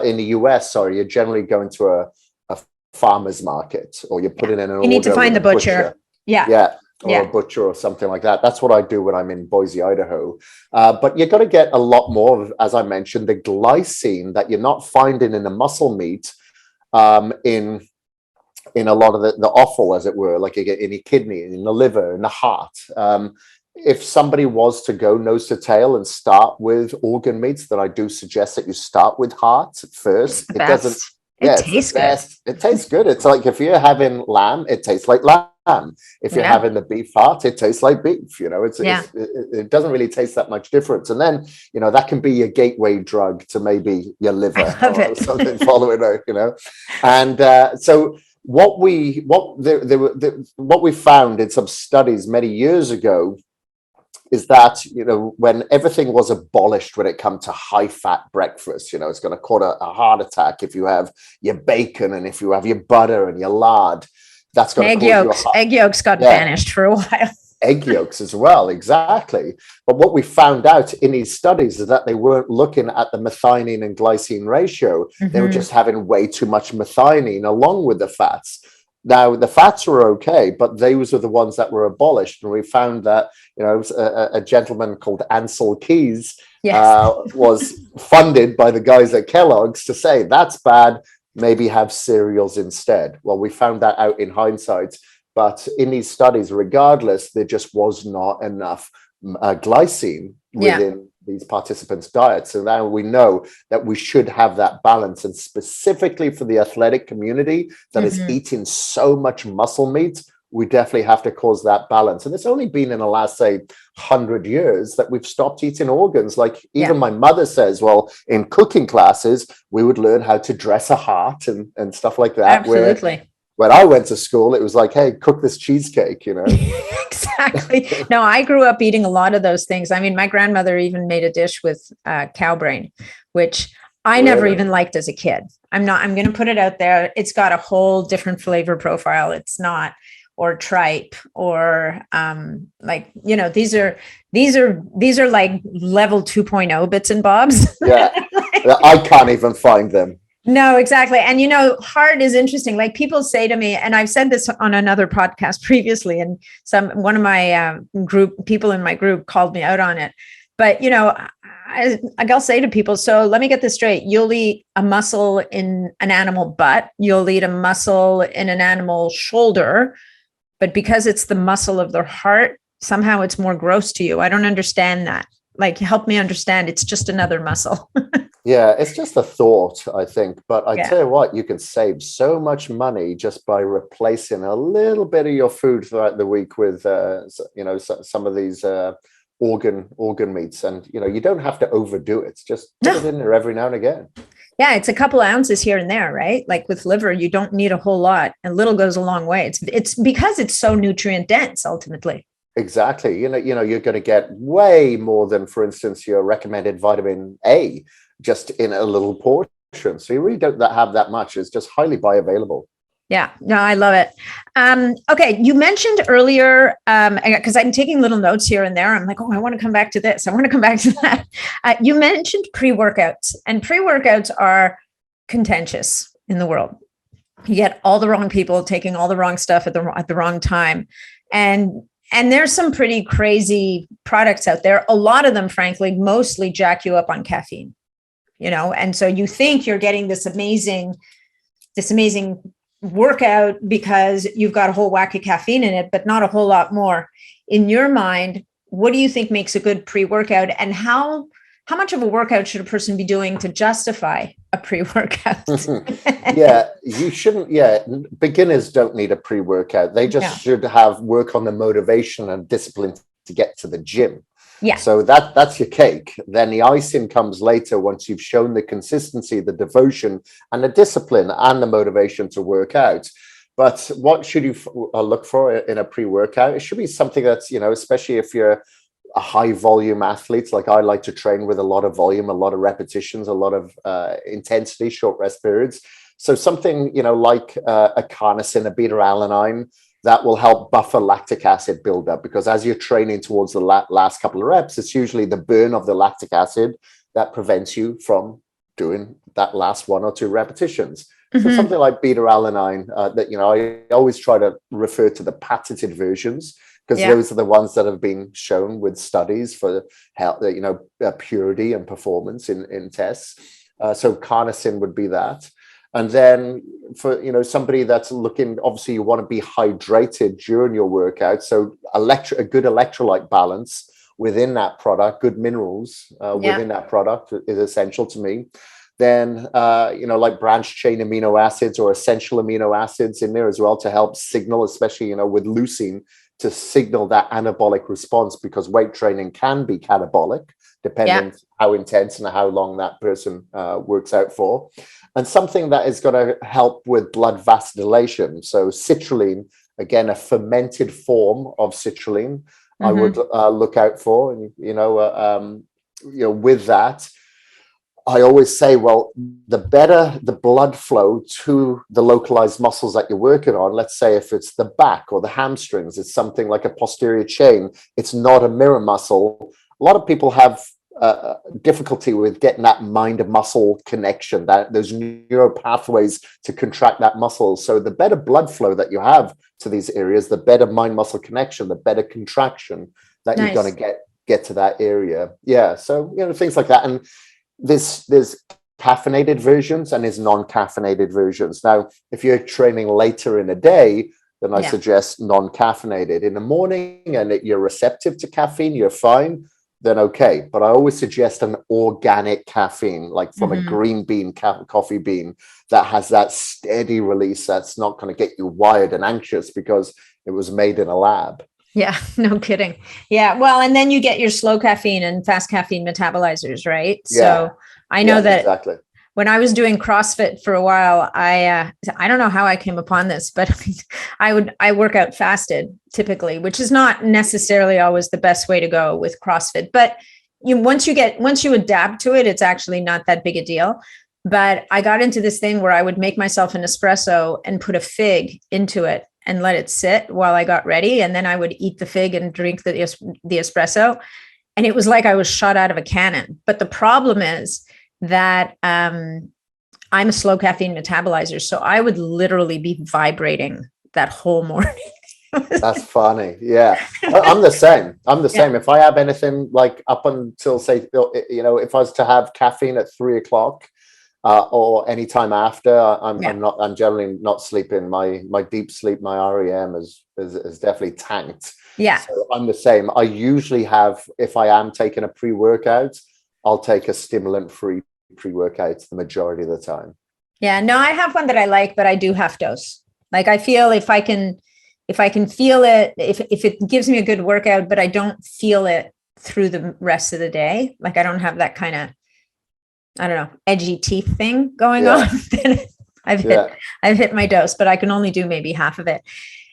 in the US, you're generally going to a farmer's market, or you put it in an order. You need to find the butcher. Yeah. Or a butcher or something like that. That's what I do when I'm in Boise, Idaho. But you've got to get a lot more of, as I mentioned, the glycine that you're not finding in the muscle meat, in a lot of the offal, as it were, like you get in your kidney, in the liver, in the heart. If somebody was to go nose to tail and start with organ meats, then I do suggest that you start with heart first. It doesn't. It tastes good. It tastes good. It's like if you're having lamb, it tastes like lamb. If you're having the beef heart, it tastes like beef. It doesn't really taste that much difference. And then, that can be your gateway drug to maybe your liver or something following it, And so what we found in some studies many years ago is that, when everything was abolished when it comes to high fat breakfast, it's going to cause a heart attack if you have your bacon and if you have your butter and your lard. That's going to cause egg yolks got banished for a while. Egg yolks as well, exactly. But what we found out in these studies is that they weren't looking at the methionine and glycine ratio. They were just having way too much methionine along with the fats. Now, the fats were okay, but those are the ones that were abolished. And we found that, a gentleman called Ansel Keys was funded by the guys at Kellogg's to say, that's bad, maybe have cereals instead. Well, we found that out in hindsight. But in these studies, regardless, there just was not enough glycine within these participants' diets. So now we know that we should have that balance. And specifically for the athletic community that is eating so much muscle meat, we definitely have to cause that balance. And it's only been in the last, say, 100 years that we've stopped eating organs. Like even my mother says, well, in cooking classes, we would learn how to dress a heart and stuff like that. Absolutely. When I went to school, it was like, hey, cook this cheesecake, Exactly. No, I grew up eating a lot of those things. I mean, my grandmother even made a dish with cow brain, which I never even liked as a kid. I'm going to put it out there. It's got a whole different flavor profile. It's not, or tripe, or these are like level 2.0 bits and bobs. Yeah. I can't even find them. No, exactly. And, heart is interesting. Like people say to me, and I've said this on another podcast previously, and one of my people in my group called me out on it. But, I'll say to people, so let me get this straight. You'll eat a muscle in an animal butt. You'll eat a muscle in an animal shoulder. But because it's the muscle of their heart, somehow it's more gross to you. I don't understand that. Like, help me understand. It's just another muscle. Yeah, it's just a thought, I think. But I tell you what, you can save so much money just by replacing a little bit of your food throughout the week with, some of these organ meats. And, you don't have to overdo it. Just put it in there every now and again. Yeah, it's a couple of ounces here and there, right? Like with liver, you don't need a whole lot. And little goes a long way. It's because it's so nutrient dense, ultimately. Exactly. You're going to get way more than, for instance, your recommended vitamin A just in a little portion. So you really don't have that much. It's just highly bioavailable. Yeah, no, I love it. Okay, you mentioned earlier, because I'm taking little notes here and there. I'm like, I want to come back to this. I want to come back to that. You mentioned pre-workouts, and pre-workouts are contentious in the world. You get all the wrong people taking all the wrong stuff at the wrong time. And there's some pretty crazy products out there. A lot of them, frankly, mostly jack you up on caffeine, and so you think you're getting this amazing workout because you've got a whole whack of caffeine in it, but not a whole lot more. In your mind, what do you think makes a good pre-workout, and how much of a workout should a person be doing to justify a pre-workout? You shouldn't. Beginners don't need a pre-workout. They just should have work on the motivation and discipline to get to the gym. Yeah. So that's your cake. Then the icing comes later once you've shown the consistency, the devotion, and the discipline and the motivation to work out. But what should you look for in a pre-workout? It should be something that's, especially if you're a high volume athlete, like I like to train with a lot of volume, a lot of repetitions, a lot of intensity, short rest periods. So something, like a carnosine, a beta-alanine, that will help buffer lactic acid buildup, because as you're training towards the last couple of reps, it's usually the burn of the lactic acid that prevents you from doing that last one or two repetitions. So something like beta-alanine that, I always try to refer to the patented versions, because those are the ones that have been shown with studies for health, purity and performance in tests. So carnosine would be that. And then for, somebody that's looking, obviously you want to be hydrated during your workout. So a good electrolyte balance within that product, good minerals within that product is essential to me. Then, like branched chain amino acids or essential amino acids in there as well to help signal, especially, with leucine, to signal that anabolic response, because weight training can be catabolic, depending how intense and how long that person works out for. And something that is going to help with blood vasodilation. So citrulline, again, a fermented form of citrulline, I would look out for. And, with that, I always say, well, the better the blood flow to the localized muscles that you're working on, let's say if it's the back or the hamstrings, it's something like a posterior chain, it's not a mirror muscle. A lot of people have difficulty with getting that mind-muscle connection, that those neural pathways to contract that muscle. So the better blood flow that you have to these areas, the better mind-muscle connection, the better contraction that you're going to get to that area. Yeah, so things like that. And there's caffeinated versions and there's non-caffeinated versions. Now, if you're training later in the day, then I suggest non-caffeinated. In the morning and you're receptive to caffeine, you're fine, then okay. But I always suggest an organic caffeine, like from a green bean coffee bean, that has that steady release, that's not going to get you wired and anxious because it was made in a lab. Yeah, no kidding. Yeah. Well, and then you get your slow caffeine and fast caffeine metabolizers, right? Yeah. So I know that exactly. When I was doing CrossFit for a while, I don't know how I came upon this, but I work out fasted typically, which is not necessarily always the best way to go with CrossFit. But once you adapt to it, it's actually not that big a deal. But I got into this thing where I would make myself an espresso and put a fig into it and let it sit while I got ready. And then I would eat the fig and drink the espresso. And it was like I was shot out of a cannon. But the problem is that I'm a slow caffeine metabolizer. So I would literally be vibrating that whole morning. That's funny. Yeah. I'm the same. If I have anything like up until, say, if I was to have caffeine at 3:00, or any time after, I'm generally not sleeping. My deep sleep, my REM is definitely tanked. Yeah. So I'm the same. I usually have, if I am taking a pre-workout, I'll take a stimulant-free pre-workout the majority of the time. Yeah, no, I have one that I like, but I do half dose. Like I feel if I can feel it, if it gives me a good workout, but I don't feel it through the rest of the day, like I don't have that kind of, I don't know, edgy teeth thing going on, then I've hit my dose, but I can only do maybe half of it.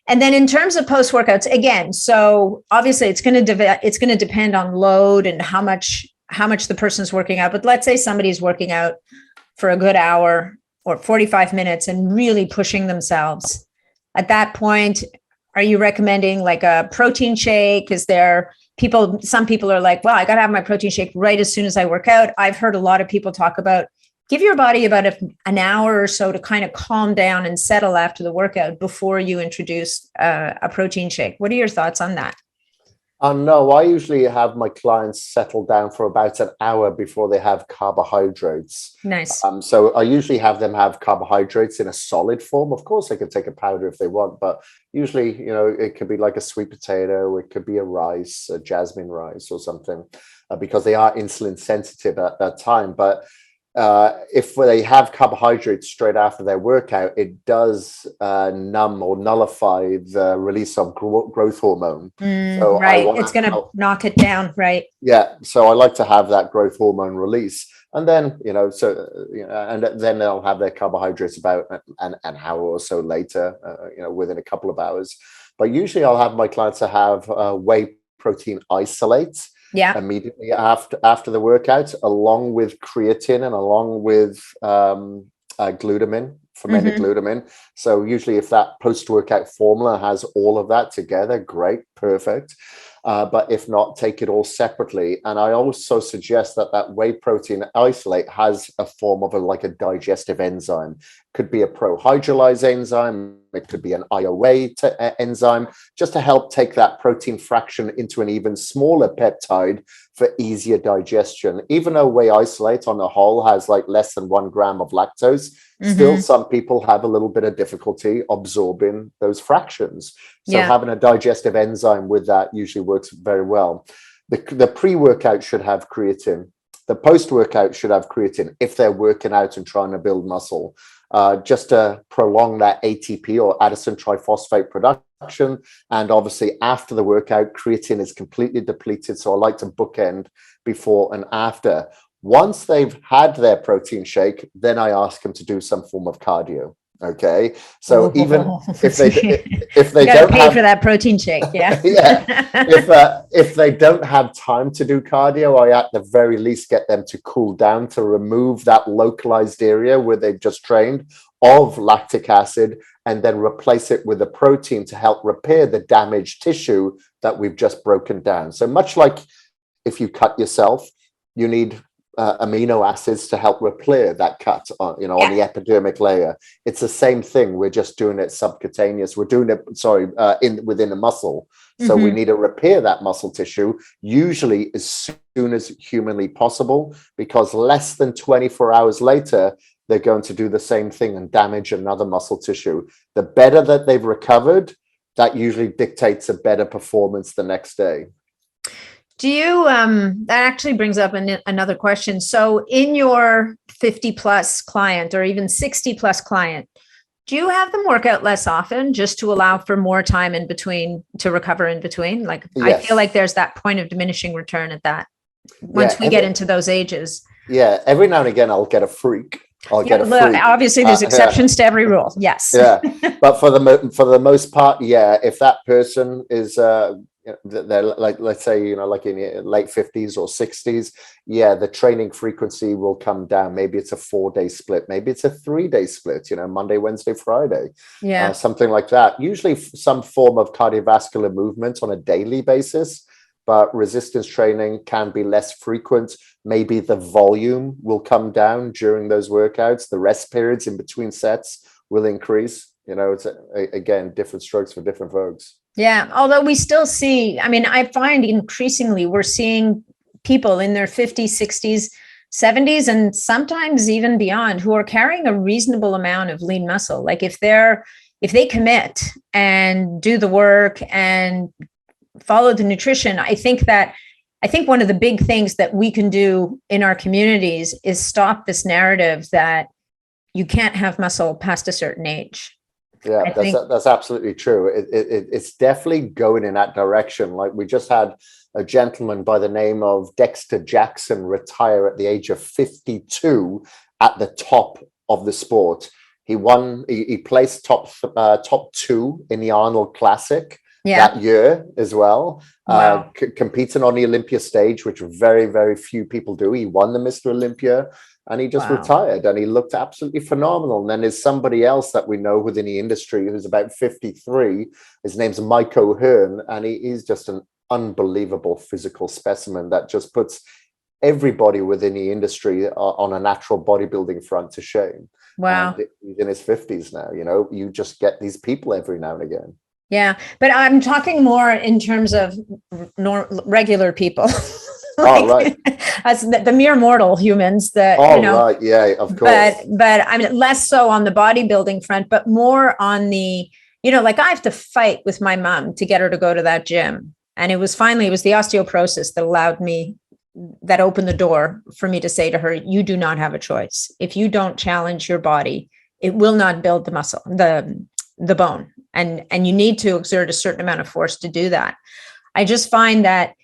And then in terms of post workouts, again, so obviously it's going to depend on load and how much the person's working out. But let's say somebody's working out for a good hour or 45 minutes and really pushing themselves. At that point, are you recommending like a protein shake? Some people are like, well, I got to have my protein shake right as soon as I work out. I've heard a lot of people talk about give your body about an hour or so to kind of calm down and settle after the workout before you introduce a protein shake. What are your thoughts on that? No, I usually have my clients settle down for about an hour before they have carbohydrates. Nice. So I usually have them have carbohydrates in a solid form. Of course, they can take a powder if they want, but usually, it could be like a sweet potato, it could be a jasmine rice or something, because they are insulin sensitive at that time. But if they have carbohydrates straight after their workout, it does numb or nullify the release of growth hormone. So right. It's going to knock it down. Right. Yeah. So I like to have that growth hormone release. And then, and then they'll have their carbohydrates about an hour or so later, within a couple of hours. But usually I'll have my clients to have whey protein isolate. Yeah. Immediately after the workout, along with creatine and along with glutamine, fermented glutamine. So usually if that post-workout formula has all of that together, great, perfect. But if not, take it all separately. And I also suggest that whey protein isolate has a form of like a digestive enzyme. Could be a prohydrolyse enzyme. It could be an IOA enzyme, just to help take that protein fraction into an even smaller peptide for easier digestion. Even though whey isolate on the whole has like less than 1 gram of lactose, still some people have a little bit of difficulty absorbing those fractions. So having a digestive enzyme with that usually works very well. The pre-workout should have creatine. The post-workout should have creatine if they're working out and trying to build muscle, just to prolong that ATP or adenosine triphosphate production. And obviously after the workout, creatine is completely depleted. So I like to bookend before and after. Once they've had their protein shake, then I ask them to do some form of cardio. Okay, so even if they don't pay have for that protein shake, if they don't have time to do cardio, I at the very least get them to cool down, to remove that localized area where they've just trained of lactic acid, and then replace it with a protein to help repair the damaged tissue that we've just broken down. So much like if you cut yourself, you need amino acids to help repair that cut on the epidermic layer. It's the same thing. We're just doing it subcutaneous. We're doing it, within the muscle. So we need to repair that muscle tissue, usually as soon as humanly possible, because less than 24 hours later, they're going to do the same thing and damage another muscle tissue. The better that they've recovered, that usually dictates a better performance the next day. Do you, that actually brings up another question. So in your 50 plus client or even 60 plus client, do you have them work out less often just to allow for more time in between to recover in between? Like, yes. I feel like there's that point of diminishing return at that once we get into those ages. Yeah. Every now and again, I'll get a freak. Obviously there's exceptions to every rule. Yes. Yeah. But for the most part, if that person is, they're like, let's say, like in your late 50s or 60s, the training frequency will come down. Maybe it's a 4-day split. Maybe it's a 3-day split, Monday, Wednesday, Friday, something like that. Usually some form of cardiovascular movement on a daily basis, but resistance training can be less frequent. Maybe the volume will come down during those workouts. The rest periods in between sets will increase. It's again, different strokes for different folks. Yeah. Although we still see, I find increasingly we're seeing people in their 50s, 60s, 70s, and sometimes even beyond who are carrying a reasonable amount of lean muscle. Like if they commit and do the work and follow the nutrition, I think one of the big things that we can do in our communities is stop this narrative that you can't have muscle past a certain age. Yeah, that's absolutely true. It's definitely going in that direction. Like we just had a gentleman by the name of Dexter Jackson retire at the age of 52 at the top of the sport. He placed top 2 in the Arnold Classic that year as well. Wow. Competing on the Olympia stage, which very, very few people do. He won the Mr. Olympia. And he just retired, and he looked absolutely phenomenal. And then there's somebody else that we know within the industry who's about 53. His name's Mike O'Hearn, and he's just an unbelievable physical specimen that just puts everybody within the industry on a natural bodybuilding front to shame. Wow. And he's in his 50s now. You just get these people every now and again. Yeah, but I'm talking more in terms of regular people. Right. As the mere mortal humans that, right. Yeah, of course. But less so on the bodybuilding front, but more on the, like I have to fight with my mom to get her to go to that gym. And it was the osteoporosis that opened the door for me to say to her, you do not have a choice. If you don't challenge your body, it will not build the muscle, the bone. And you need to exert a certain amount of force to do that. I just find that,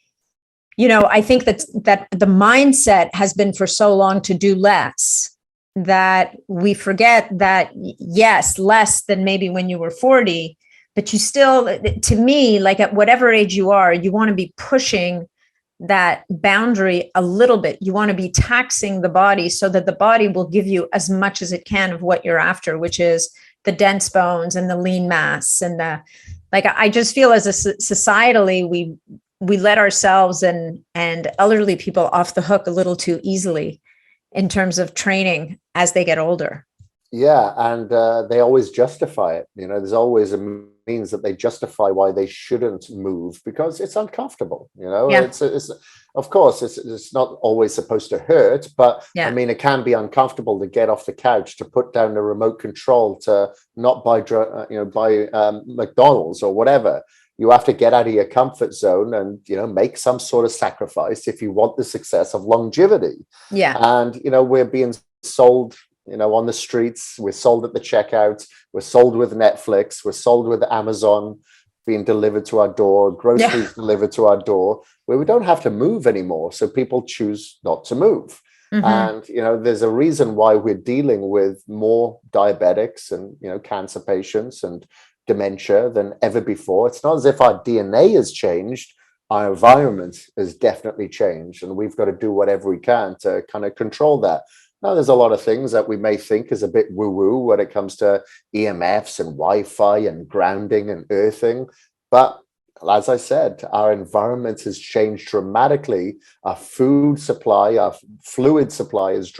I think that the mindset has been for so long to do less that we forget that, yes, less than maybe when you were 40, but you still, to me, like at whatever age you are, you want to be pushing that boundary a little bit. You want to be taxing the body so that the body will give you as much as it can of what you're after, which is the dense bones and the lean mass. And I just feel as a societally, we let ourselves and elderly people off the hook a little too easily in terms of training as they get older. Yeah, and they always justify it. There's always a means that they justify why they shouldn't move because it's uncomfortable. Yeah. It's of course it's not always supposed to hurt, but Yeah. I mean it can be uncomfortable to get off the couch, to put down the remote control, to not buy McDonald's or whatever. You have to get out of your comfort zone and make some sort of sacrifice if you want the success of longevity. Yeah. And we're being sold on the streets, we're sold at the checkout, we're sold with Netflix, we're sold with Amazon being delivered to our door, groceries delivered to our door, where we don't have to move anymore. So people choose not to move. And, there's a reason why we're dealing with more diabetics and, cancer patients and dementia than ever before. It's not as if our DNA has changed. Our environment has definitely changed, and we've got to do whatever we can to kind of control that. Now, there's a lot of things that we may think is a bit woo-woo when it comes to EMFs and Wi-Fi and grounding and earthing. But as I said, our environment has changed dramatically. Our food supply, our fluid supply has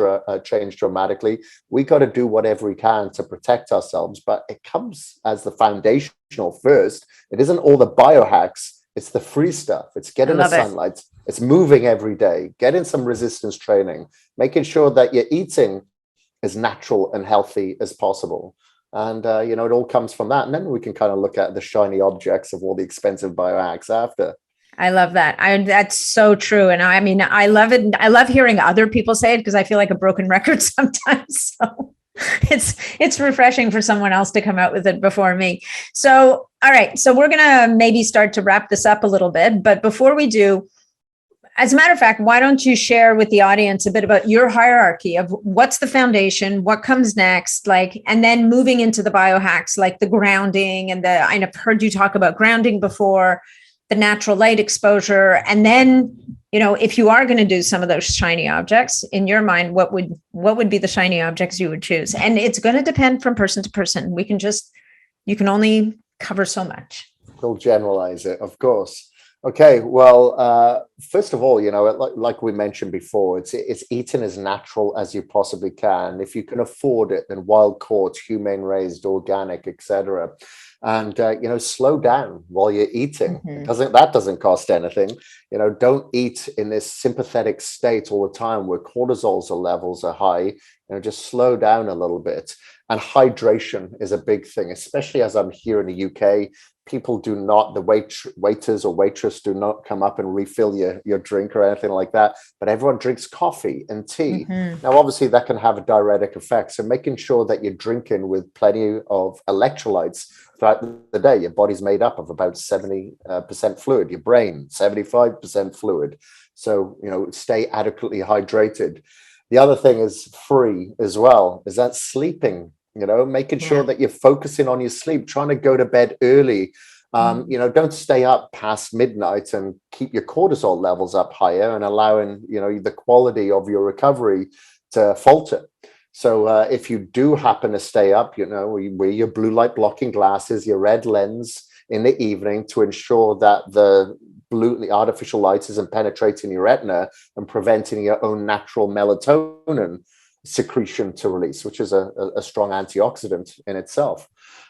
changed dramatically. We got to do whatever we can to protect ourselves. But it comes as the foundational first. It isn't all the biohacks. It's the free stuff. It's getting the sunlight. It's moving every day, getting some resistance training, making sure that you're eating as natural and healthy as possible. And, it all comes from that. And then we can kind of look at the shiny objects of all the expensive biohacks after. I love that. That's so true. And I mean, I love it. I love hearing other people say it because I feel like a broken record sometimes. So it's refreshing for someone else to come out with it before me. So, all right. So we're going to maybe start to wrap this up a little bit. But before we do, as a matter of fact, why don't you share with the audience a bit about your hierarchy of what's the foundation, what comes next, and then moving into the biohacks, like the grounding and I've heard you talk about grounding before, the natural light exposure. And then, if you are going to do some of those shiny objects in your mind, what would be the shiny objects you would choose? And it's going to depend from person to person. You can only cover so much. We'll generalize it, of course. Okay, well, first of all, like we mentioned before, it's eating as natural as you possibly can. If you can afford it, then wild caught, humane raised, organic, etc. And slow down while you're eating. That doesn't cost anything. Don't eat in this sympathetic state all the time where cortisol levels are high. Just slow down a little bit. And hydration is a big thing, especially as I'm here in the UK. People do not, the waiters or waitress do not come up and refill your drink or anything like that. But everyone drinks coffee and tea. Now, obviously, that can have a diuretic effect. So making sure that you're drinking with plenty of electrolytes throughout the day. Your body's made up of about 70% fluid. Your brain, 75% fluid. So, stay adequately hydrated. The other thing is free as well, is that sleeping. Making sure that you're focusing on your sleep, trying to go to bed early. Don't stay up past midnight and keep your cortisol levels up higher and allowing, the quality of your recovery to falter. So if you do happen to stay up, wear your blue light blocking glasses, your red lens in the evening to ensure that the artificial light isn't penetrating your retina and preventing your own natural melatonin secretion to release, which is a strong antioxidant in itself.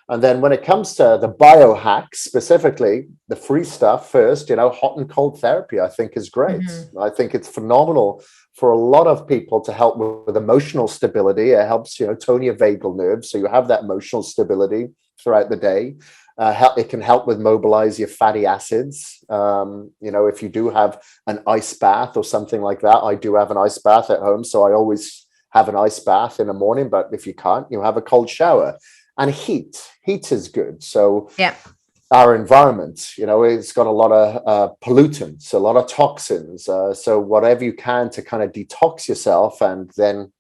And then when it comes to the biohacks, specifically the free stuff first, hot and cold therapy, I think is great. I think it's phenomenal for a lot of people to help with emotional stability. It helps, tone your vagal nerves. So you have that emotional stability throughout the day. It can help with mobilize your fatty acids. If you do have an ice bath or something like that, I do have an ice bath at home. So I always have an ice bath in the morning, but if you can't, you have a cold shower. And heat is good. So our environment, it's got a lot of pollutants, a lot of toxins. So whatever you can to kind of detox yourself and then,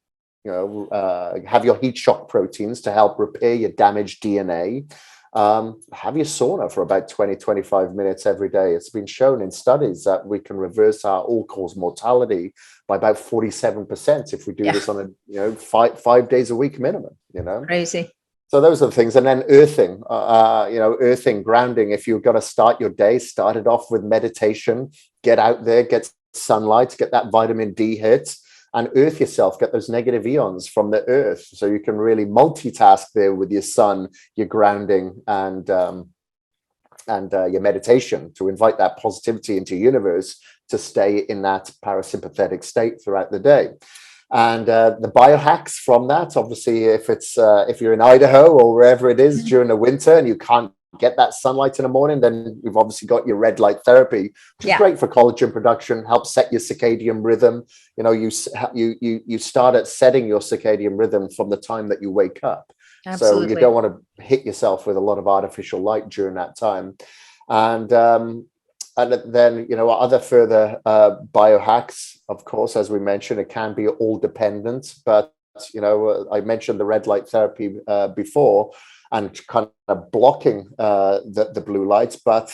have your heat shock proteins to help repair your damaged DNA. Have your sauna for about 20-25 minutes every day. It's been shown in studies that we can reverse our all-cause mortality by about 47% if we do this on a 5 days a week minimum. Crazy. So those are the things. And then earthing, earthing, grounding. If you're going to start your day, start it off with meditation, get out there, get sunlight, get that vitamin D hit, and earth yourself, get those negative ions from the earth. So you can really multitask there with your sun, your grounding, and your meditation to invite that positivity into your universe to stay in that parasympathetic state throughout the day. And the biohacks from that, obviously, if you're in Idaho or wherever it is during the winter and you can't get that sunlight in the morning, then you've obviously got your red light therapy, which is great for collagen production, helps set your circadian rhythm. You start at setting your circadian rhythm from the time that you wake up. Absolutely. So you don't want to hit yourself with a lot of artificial light during that time. And then, other further biohacks, of course, as we mentioned, it can be all dependent. But, I mentioned the red light therapy before and kind of blocking the blue lights. But,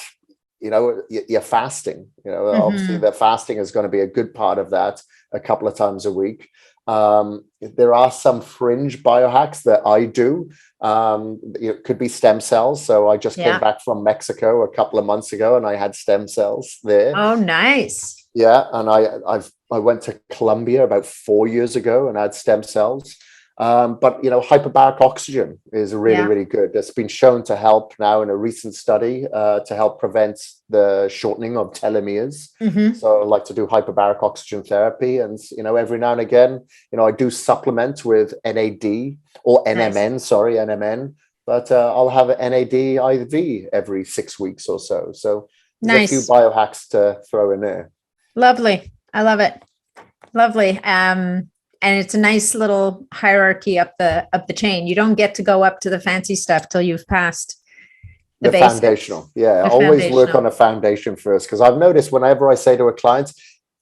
you're fasting. Obviously, the fasting is going to be a good part of that a couple of times a week. There are some fringe biohacks that I do. It could be stem cells. So I just came back from Mexico a couple of months ago and I had stem cells there. Oh, nice. Yeah. And I went to Colombia about 4 years ago and had stem cells. But hyperbaric oxygen is really, really good. It's been shown to help now in a recent study to help prevent the shortening of telomeres. So I like to do hyperbaric oxygen therapy. And, every now and again, I do supplement with NAD or NMN, NMN. But I'll have an NAD IV every 6 weeks or so. So there's a few biohacks to throw in there. Lovely. I love it. Lovely. And it's a nice little hierarchy up the chain. You don't get to go up to the fancy stuff till you've passed the foundational. Yeah, always work on a foundation first. Because I've noticed whenever I say to a client,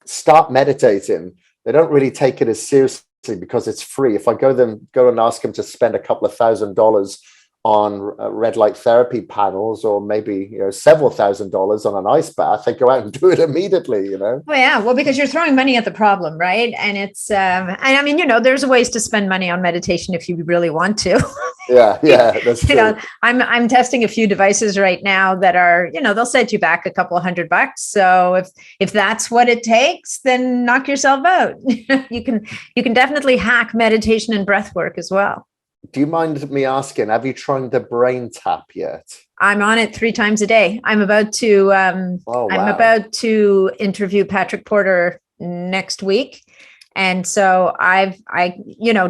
start meditating, they don't really take it as seriously because it's free. If I go and ask them to spend a couple of $1,000s on red light therapy panels, or maybe several $1,000s on an ice bath, they go out and do it immediately. Well, yeah, because you're throwing money at the problem, right? And it's there's ways to spend money on meditation if you really want to. Yeah, that's true. I'm testing a few devices right now that are, they'll set you back a couple of $100. So if that's what it takes, then knock yourself out. You can definitely hack meditation and breath work as well. Do you mind me asking, have you tried the brain tap yet? I'm on it 3 times a day. I'm about to I'm about to interview Patrick Porter next week. And so I'm in a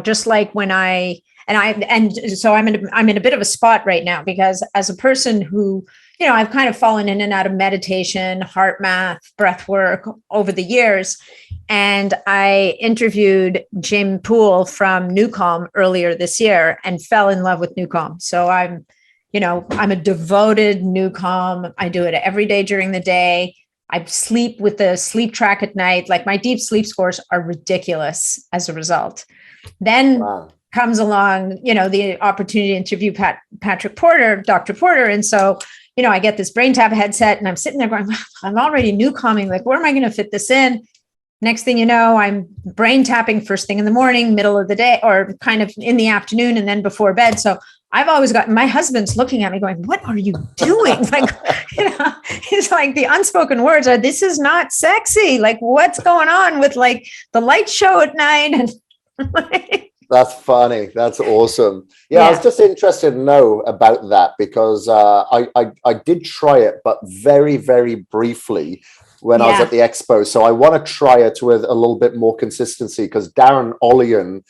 bit of a spot right now because as a person who, I've kind of fallen in and out of meditation, heart math, breath work over the years. And I interviewed Jim Poole from Newcomb earlier this year and fell in love with Newcomb. So I'm a devoted Newcomb. I do it every day during the day. I sleep with the sleep track at night. Like my deep sleep scores are ridiculous as a result. Then comes along, the opportunity to interview Patrick Porter, Dr. Porter. And so, I get this brain tap headset and I'm sitting there going, I'm already Newcombing. Like, where am I going to fit this in? Next thing you know, I'm brain tapping first thing in the morning, middle of the day, or kind of in the afternoon and then before bed. So I've always got my husband's looking at me going, what are you doing? Like, he's like, the unspoken words are, this is not sexy. Like, what's going on with like the light show at night? And that's funny. That's awesome. Yeah, I was just interested to know about that because I did try it, but very, very briefly when I was at the expo. So I want to try it with a little bit more consistency because Darren Ollian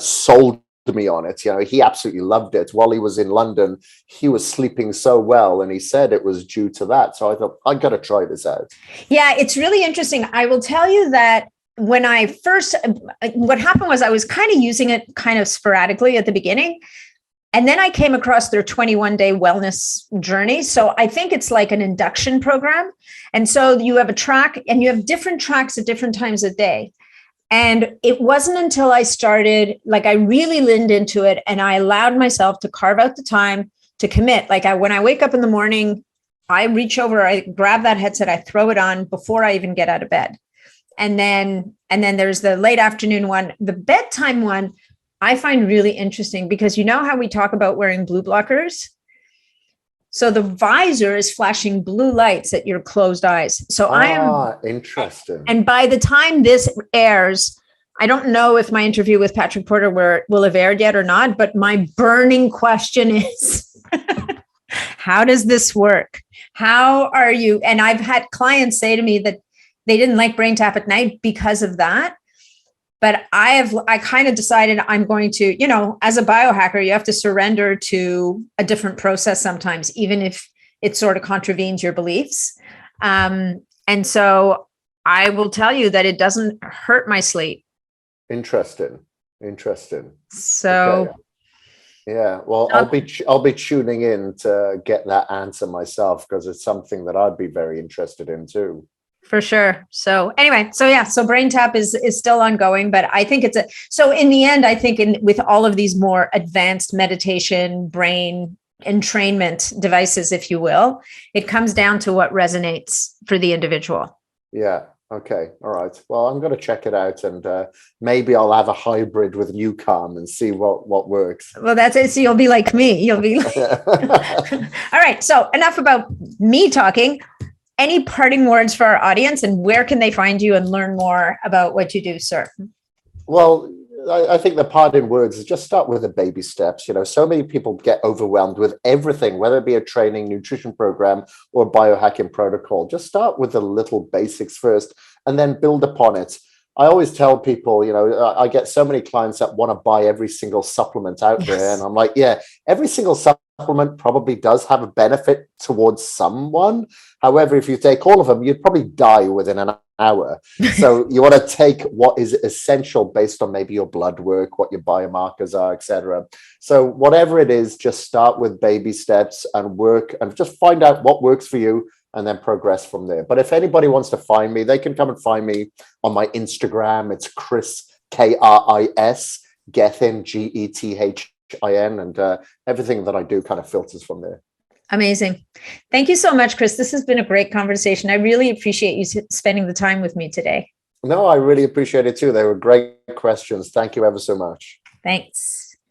sold me on it. He absolutely loved it. While he was in London, he was sleeping so well and he said it was due to that. So I thought, I got to try this out. Yeah, it's really interesting. I will tell you that what happened was I was kind of using it kind of sporadically at the beginning. And then I came across their 21-day wellness journey. So I think it's like an induction program. And so you have a track and you have different tracks at different times of day. And it wasn't until I started, like I really leaned into it and I allowed myself to carve out the time to commit. Like when I wake up in the morning, I reach over, I grab that headset, I throw it on before I even get out of bed. And then there's the late afternoon one, the bedtime one. I find really interesting, because you know how we talk about wearing blue blockers? So the visor is flashing blue lights at your closed eyes. So Interesting. and by the time this airs, I don't know if my interview with Patrick Porter will have aired yet or not, but my burning question is, how does this work? How are you? And I've had clients say to me that they didn't like Brain Tap at night because of that. But I kind of decided I'm going to, as a biohacker, you have to surrender to a different process sometimes, even if it sort of contravenes your beliefs. And so I will tell you that it doesn't hurt my sleep. Interesting. So, okay. Yeah, well, I'll be tuning in to get that answer myself, because it's something that I'd be very interested in too. For sure. So anyway, so Brain Tap is still ongoing, but I think so in the end, I think with all of these more advanced meditation, brain entrainment devices, if you will, it comes down to what resonates for the individual. Yeah. Okay. All right. Well, I'm going to check it out, and maybe I'll have a hybrid with Newcom and see what works. Well, that's it. So you'll be like me. You'll be like... All right. So enough about me talking. Any parting words for our audience, and where can they find you and learn more about what you do, sir? Well, I think the parting words is just start with the baby steps. So many people get overwhelmed with everything, whether it be a training, nutrition program, or biohacking protocol. Just start with the little basics first and then build upon it. I always tell people, I get so many clients that want to buy every single supplement out there. And I'm like, yeah, every single supplement probably does have a benefit towards someone. However, if you take all of them, you'd probably die within an hour. So you want to take what is essential based on maybe your blood work, what your biomarkers are, etc. So whatever it is, just start with baby steps and work and just find out what works for you, and then progress from there. But if anybody wants to find me, they can come and find me on my Instagram. It's Kris, Kris, Gethin, Gethin, and everything that I do kind of filters from there. Amazing. Thank you so much, Kris. This has been a great conversation. I really appreciate you spending the time with me today. No, I really appreciate it too. They were great questions. Thank you ever so much. Thanks.